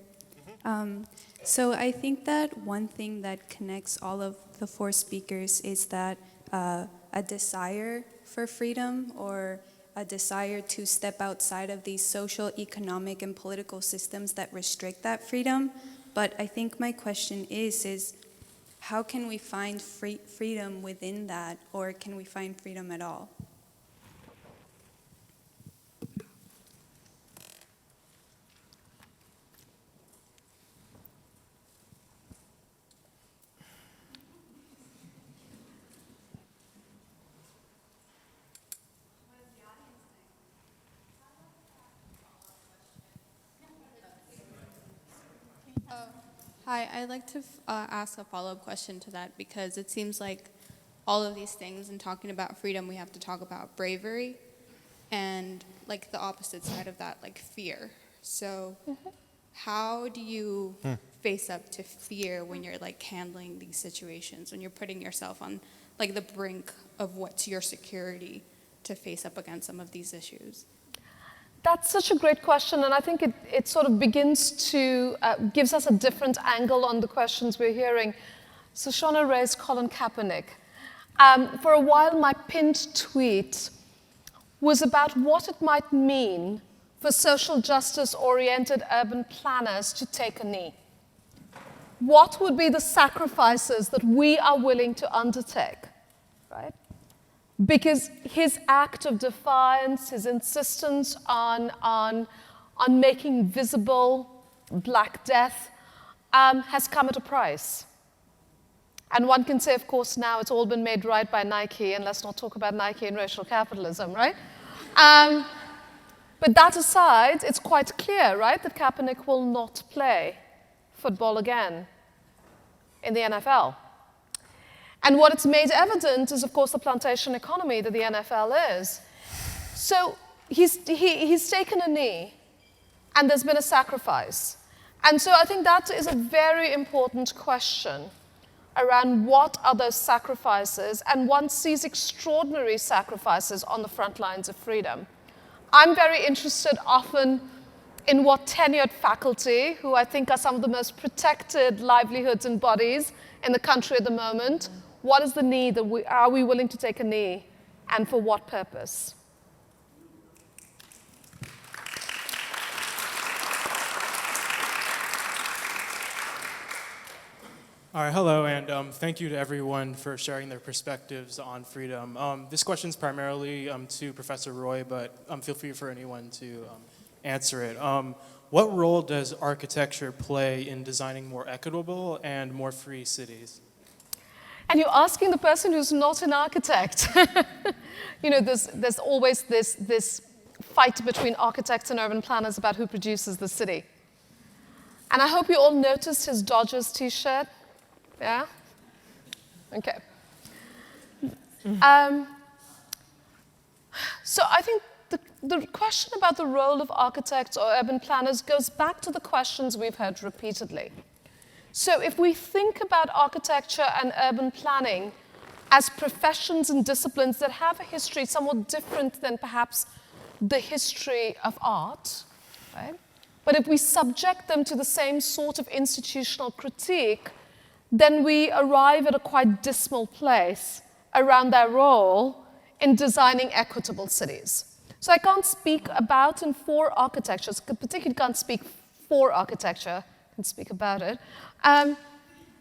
So I think that one thing that connects all of the four speakers is that a desire for freedom or a desire to step outside of these social, economic, and political systems that restrict that freedom. But I think my question is how can we find freedom within that, or can we find freedom at all? Hi, I'd like to ask a follow-up question to that, because it seems like all of these things, in talking about freedom, we have to talk about bravery and like the opposite side of that, like fear. So how do you face up to fear when you're like handling these situations, when you're putting yourself on like the brink of what's your security to face up against some of these issues? That's such a great question, and I think it sort of begins to, gives us a different angle on the questions we're hearing. So Seana raised Colin Kaepernick. For a while, my pinned tweet was about what it might mean for social justice-oriented urban planners to take a knee. What would be the sacrifices that we are willing to undertake, right? Because his act of defiance, his insistence on making visible Black Death has come at a price. And one can say, of course, now it's all been made right by Nike, and let's not talk about Nike and racial capitalism, right? But that aside, it's quite clear, right, that Kaepernick will not play football again in the NFL. And what it's made evident is, of course, the plantation economy that the NFL is. So he's taken a knee, and there's been a sacrifice. And so I think that is a very important question around what are those sacrifices, and one sees extraordinary sacrifices on the front lines of freedom. I'm very interested often in what tenured faculty, who I think are some of the most protected livelihoods and bodies in the country at the moment, what is the knee that are we willing to take a knee, and for what purpose? All right, hello, and thank you to everyone for sharing their perspectives on freedom. This question is primarily to Professor Roy, but feel free for anyone to answer it. What role does architecture play in designing more equitable and more free cities? And you're asking the person who's not an architect. You know, there's always this fight between architects and urban planners about who produces the city. And I hope you all noticed his Dodgers t-shirt. Yeah? Okay. So I think the question about the role of architects or urban planners goes back to the questions we've heard repeatedly. So if we think about architecture and urban planning as professions and disciplines that have a history somewhat different than perhaps the history of art, right? But if we subject them to the same sort of institutional critique, then we arrive at a quite dismal place around their role in designing equitable cities. So I can't speak about and for architecture, particularly can't speak for architecture, I can speak about it. But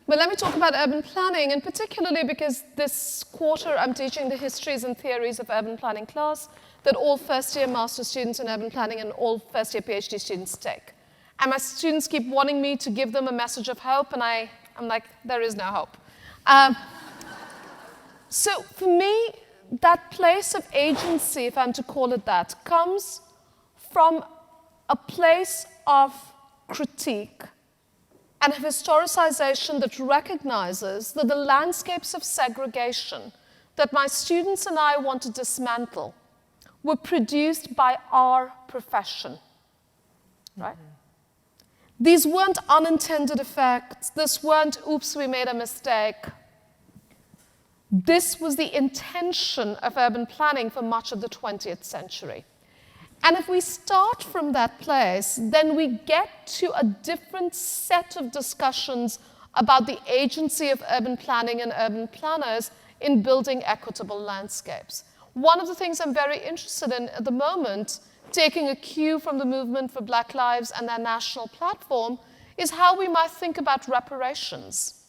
let me talk about urban planning, and particularly because this quarter I'm teaching the histories and theories of urban planning class that all first-year master's students in urban planning and all first-year PhD students take. And my students keep wanting me to give them a message of hope, and I'm like, there is no hope. So for me, that place of agency, if I'm to call it that, comes from a place of critique, and a historicization that recognizes that the landscapes of segregation that my students and I want to dismantle were produced by our profession, right? These weren't unintended effects. This weren't, oops, we made a mistake. This was the intention of urban planning for much of the 20th century. And if we start from that place, then we get to a different set of discussions about the agency of urban planning and urban planners in building equitable landscapes. One of the things I'm very interested in at the moment, taking a cue from the movement for Black Lives and their national platform, is how we might think about reparations.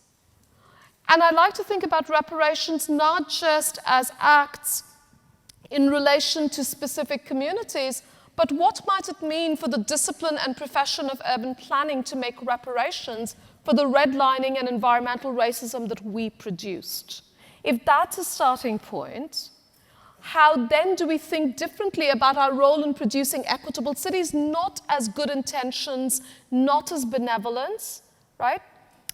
And I like to think about reparations not just as acts in relation to specific communities, but what might it mean for the discipline and profession of urban planning to make reparations for the redlining and environmental racism that we produced? If that's a starting point, how then do we think differently about our role in producing equitable cities, not as good intentions, not as benevolence, right?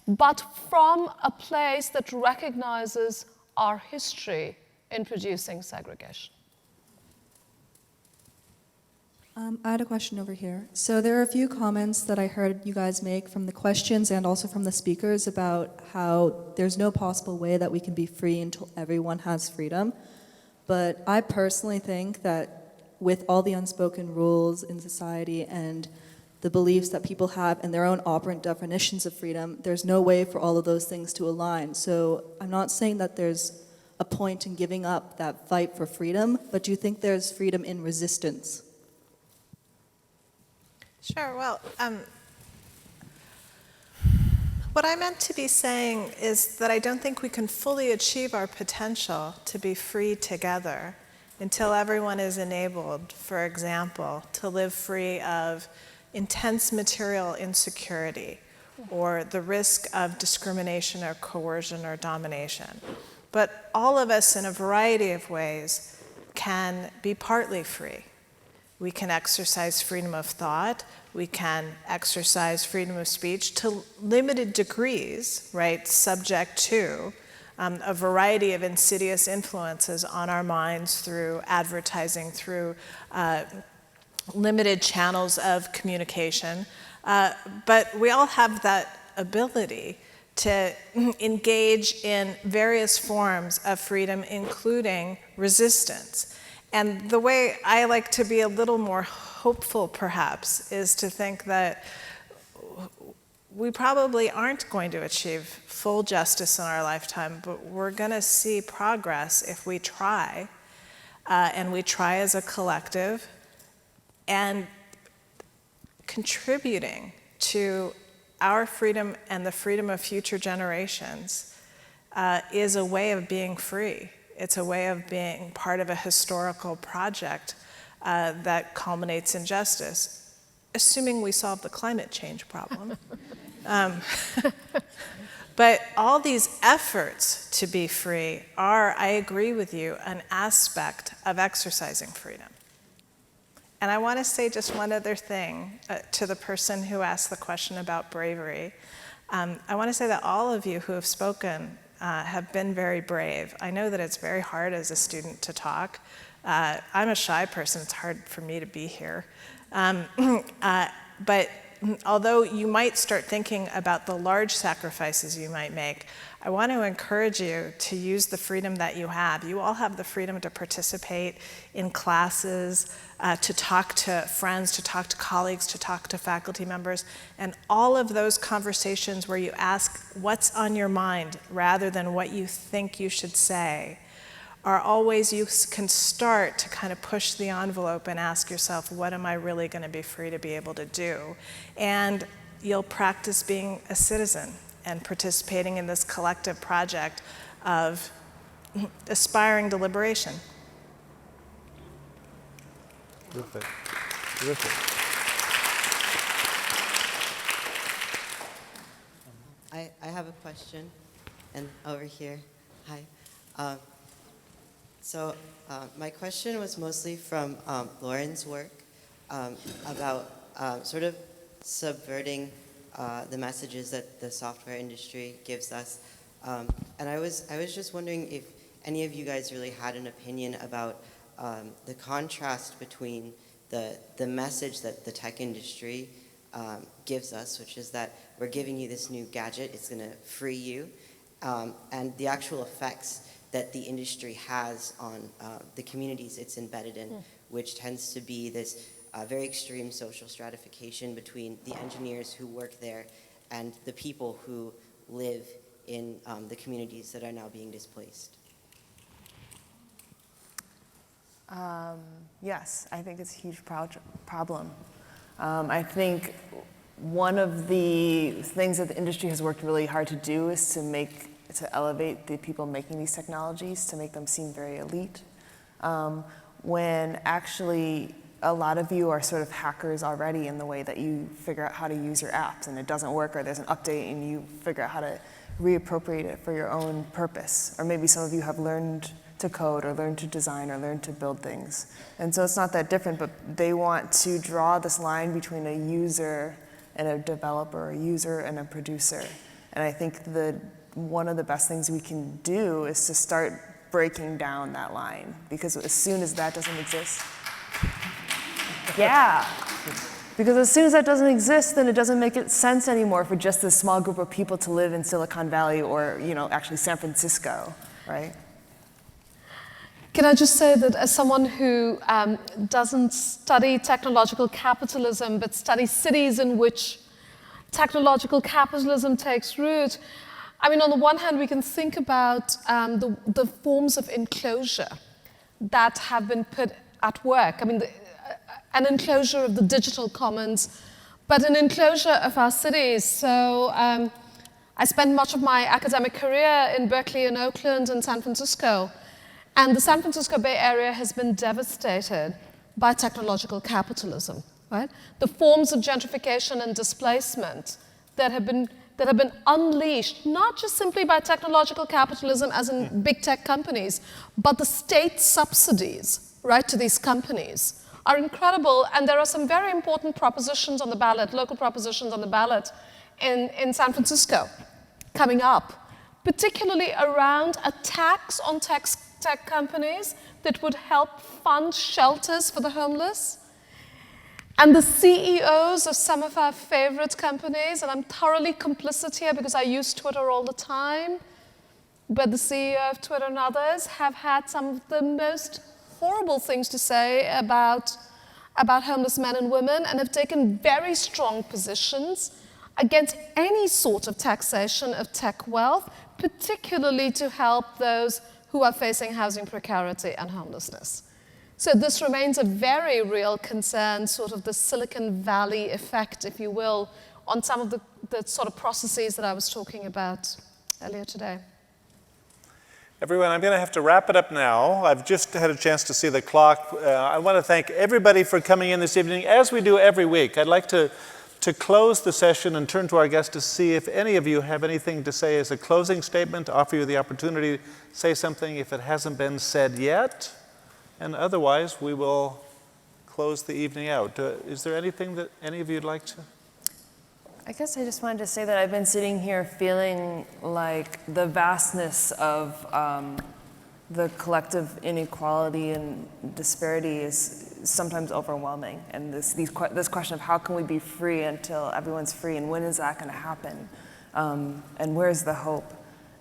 But from a place that recognizes our history in producing segregation. I had a question over here. So there are a few comments that I heard you guys make from the questions and also from the speakers about how there's no possible way that we can be free until everyone has freedom. But I personally think that with all the unspoken rules in society and the beliefs that people have and their own operant definitions of freedom, there's no way for all of those things to align. So I'm not saying that there's a point in giving up that fight for freedom, but do you think there's freedom in resistance? Sure, well, what I meant to be saying is that I don't think we can fully achieve our potential to be free together until everyone is enabled, for example, to live free of intense material insecurity or the risk of discrimination or coercion or domination. But all of us in a variety of ways can be partly free. We can exercise freedom of thought. We can exercise freedom of speech to limited degrees, right, subject to a variety of insidious influences on our minds through advertising, through limited channels of communication. But we all have that ability to engage in various forms of freedom, including resistance. And the way I like to be a little more hopeful, perhaps, is to think that we probably aren't going to achieve full justice in our lifetime, but we're going to see progress if we try, and we try as a collective, and contributing to our freedom and the freedom of future generations is a way of being free. It's a way of being part of a historical project that culminates in justice, assuming we solve the climate change problem. But all these efforts to be free are, I agree with you, an aspect of exercising freedom. And I want to say just one other thing to the person who asked the question about bravery. I want to say that all of you who have spoken have been very brave. I know that it's very hard as a student to talk. I'm a shy person. It's hard for me to be here. But although you might start thinking about the large sacrifices you might make, I want to encourage you to use the freedom that you have. You all have the freedom to participate in classes, to talk to friends, to talk to colleagues, to talk to faculty members, and all of those conversations where you ask what's on your mind rather than what you think you should say are always, you can start to kind of push the envelope and ask yourself, what am I really going to be free to be able to do? And you'll practice being a citizen and participating in this collective project of aspiring to liberation. Terrific. Terrific. I have a question, and over here, hi. So my question was mostly from Lauren's work about sort of subverting the messages that the software industry gives us. And I was just wondering if any of you guys really had an opinion about the contrast between the message that the tech industry gives us, which is that we're giving you this new gadget, it's going to free you, and the actual effects that the industry has on the communities it's embedded in, which tends to be this very extreme social stratification between the engineers who work there and the people who live in the communities that are now being displaced. Yes, I think it's a huge problem. I think one of the things that the industry has worked really hard to do is to elevate the people making these technologies, to make them seem very elite, when actually a lot of you are sort of hackers already in the way that you figure out how to use your apps and it doesn't work, or there's an update and you figure out how to reappropriate it for your own purpose. Or maybe some of you have learned to code or learned to design or learned to build things. And so it's not that different, but they want to draw this line between a user and a developer, a user and a producer. And I think one of the best things we can do is to start breaking down that line, because as soon as that doesn't exist, yeah. Because as soon as that doesn't exist, then it doesn't make sense anymore for just this small group of people to live in Silicon Valley or, actually San Francisco, right? Can I just say that as someone who doesn't study technological capitalism, but studies cities in which technological capitalism takes root, I mean, on the one hand, we can think about the forms of enclosure that have been put at work. I mean, an enclosure of the digital commons, but an enclosure of our cities. So I spent much of my academic career in Berkeley and Oakland and San Francisco. And the San Francisco Bay Area has been devastated by technological capitalism, right? The forms of gentrification and displacement that have been unleashed, not just simply by technological capitalism as in big tech companies, but the state subsidies, right, to these companies are incredible. And there are some very important propositions on the ballot, local propositions on the ballot in San Francisco coming up, particularly around a tax on tech companies that would help fund shelters for the homeless. And the CEOs of some of our favorite companies, and I'm thoroughly complicit here because I use Twitter all the time, but the CEO of Twitter and others have had some of the most horrible things to say about homeless men and women, and have taken very strong positions against any sort of taxation of tech wealth, particularly to help those who are facing housing precarity and homelessness. So this remains a very real concern, sort of the Silicon Valley effect, if you will, on some of the sort of processes that I was talking about earlier today. Everyone, I'm going to have to wrap it up now. I've just had a chance to see the clock. I want to thank everybody for coming in this evening, as we do every week. I'd like to close the session and turn to our guests to see if any of you have anything to say as a closing statement, to offer you the opportunity to say something if it hasn't been said yet. And otherwise, we will close the evening out. Is there anything that any of you would like to? I guess I just wanted to say that I've been sitting here feeling like the vastness of the collective inequality and disparity is sometimes overwhelming. And this question of how can we be free until everyone's free, and when is that going to happen? And where's the hope?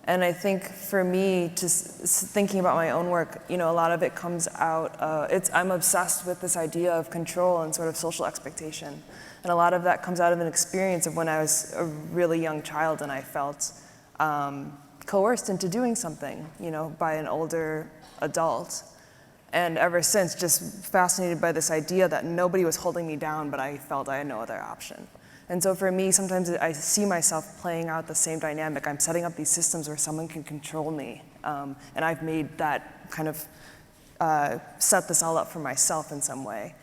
And I think for me, just thinking about my own work, a lot of it comes out, I'm obsessed with this idea of control and sort of social expectation. And a lot of that comes out of an experience of when I was a really young child and I felt coerced into doing something, by an older adult. And ever since, just fascinated by this idea that nobody was holding me down, but I felt I had no other option. And so for me, sometimes I see myself playing out the same dynamic. I'm setting up these systems where someone can control me. And I've made that kind of set this all up for myself in some way.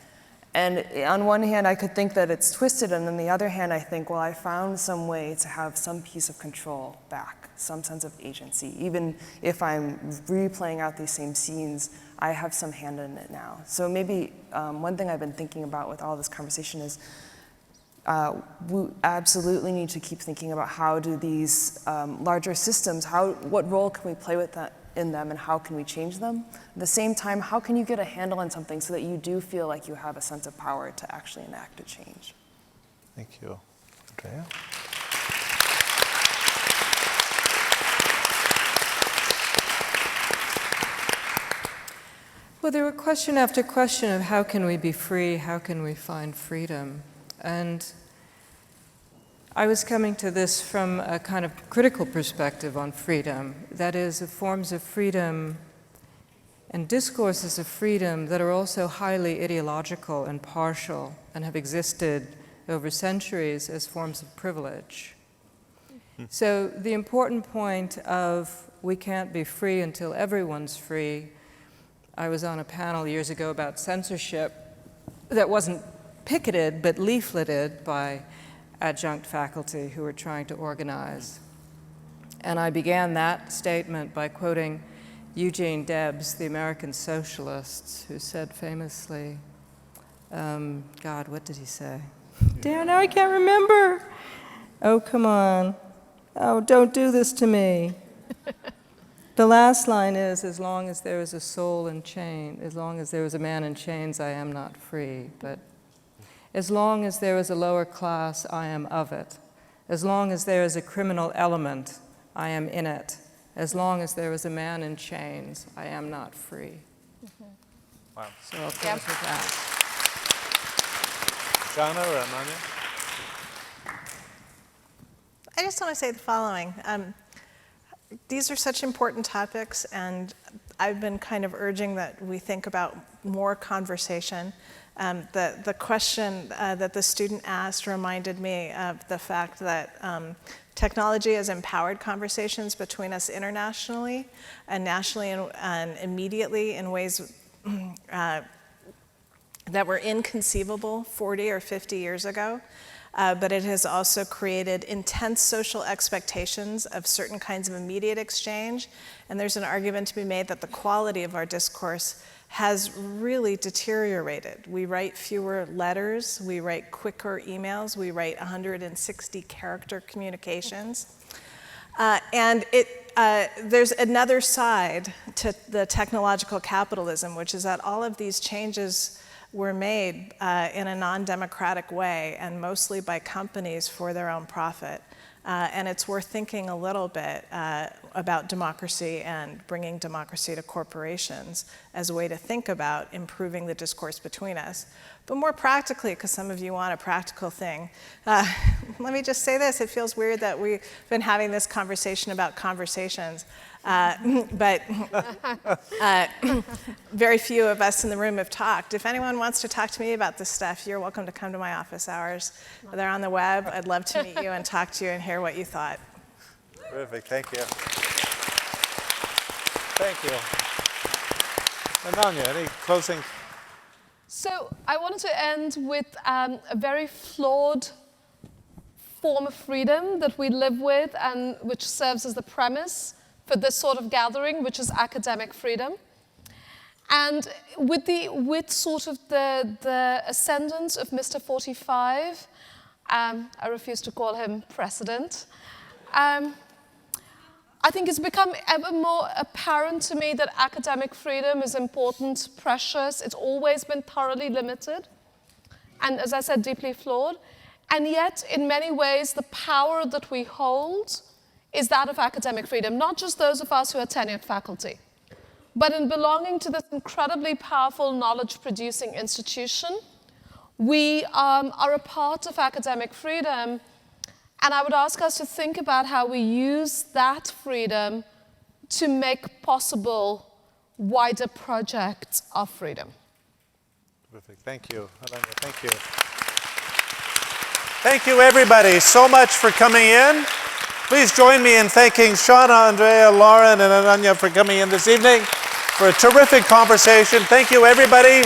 And on one hand, I could think that it's twisted, and on the other hand, I think, well, I found some way to have some piece of control back, some sense of agency. Even if I'm replaying out these same scenes, I have some hand in it now. So maybe one thing I've been thinking about with all this conversation is we absolutely need to keep thinking about how do these larger systems, what role can we play with that in them, and how can we change them? At the same time, how can you get a handle on something so that you do feel like you have a sense of power to actually enact a change? Thank you. Andrea? Well, there were question after question of how can we be free, how can we find freedom? And I was coming to this from a kind of critical perspective on freedom, that is, of forms of freedom and discourses of freedom that are also highly ideological and partial and have existed over centuries as forms of privilege. So the important point of we can't be free until everyone's free. I was on a panel years ago about censorship that wasn't picketed but leafleted by adjunct faculty who were trying to organize. And I began that statement by quoting Eugene Debs, the American socialist, who said famously, God, what did he say? Damn, now I can't remember. Oh, come on. Oh, don't do this to me. The last line is, as long as there is a soul in chains, as long as there is a man in chains, I am not free. But as long as there is a lower class, I am of it. As long as there is a criminal element, I am in it. As long as there is a man in chains, I am not free. Wow. So I'll close with that. Seana or Ananya? I just want to say the following. These are such important topics, and I've been kind of urging that we think about more conversation. The question that the student asked reminded me of the fact that technology has empowered conversations between us internationally and nationally and immediately in ways that were inconceivable 40 or 50 years ago. But it has also created intense social expectations of certain kinds of immediate exchange. And there's an argument to be made that the quality of our discourse has really deteriorated. We write fewer letters, we write quicker emails, we write 160 character communications. And there's another side to the technological capitalism, which is that all of these changes were made in a non-democratic way and mostly by companies for their own profit. And it's worth thinking a little bit about democracy and bringing democracy to corporations as a way to think about improving the discourse between us. But more practically, because some of you want a practical thing, let me just say this. It feels weird that we've been having this conversation about conversations. But very few of us in the room have talked. If anyone wants to talk to me about this stuff, you're welcome to come to my office hours. They're on the web. I'd love to meet you and talk to you and hear what you thought. Terrific, thank you. Thank you. Ananya, any closing? So I wanted to end with a very flawed form of freedom that we live with and which serves as the premise for this sort of gathering, which is academic freedom. And with sort of the ascendance of Mr. 45, I refuse to call him president, I think it's become ever more apparent to me that academic freedom is important, precious. It's always been thoroughly limited, and as I said, deeply flawed. And yet, in many ways, the power that we hold is that of academic freedom, not just those of us who are tenured faculty, but in belonging to this incredibly powerful knowledge-producing institution, we are a part of academic freedom. And I would ask us to think about how we use that freedom to make possible wider projects of freedom. Terrific. Thank you, Ananya. Thank you. Thank you, everybody, so much for coming in. Please join me in thanking Seana, Andrea, Lauren, and Ananya for coming in this evening for a terrific conversation. Thank you, everybody.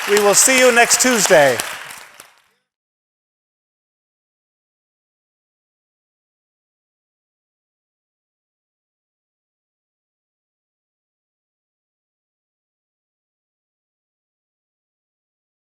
We will see you next Tuesday.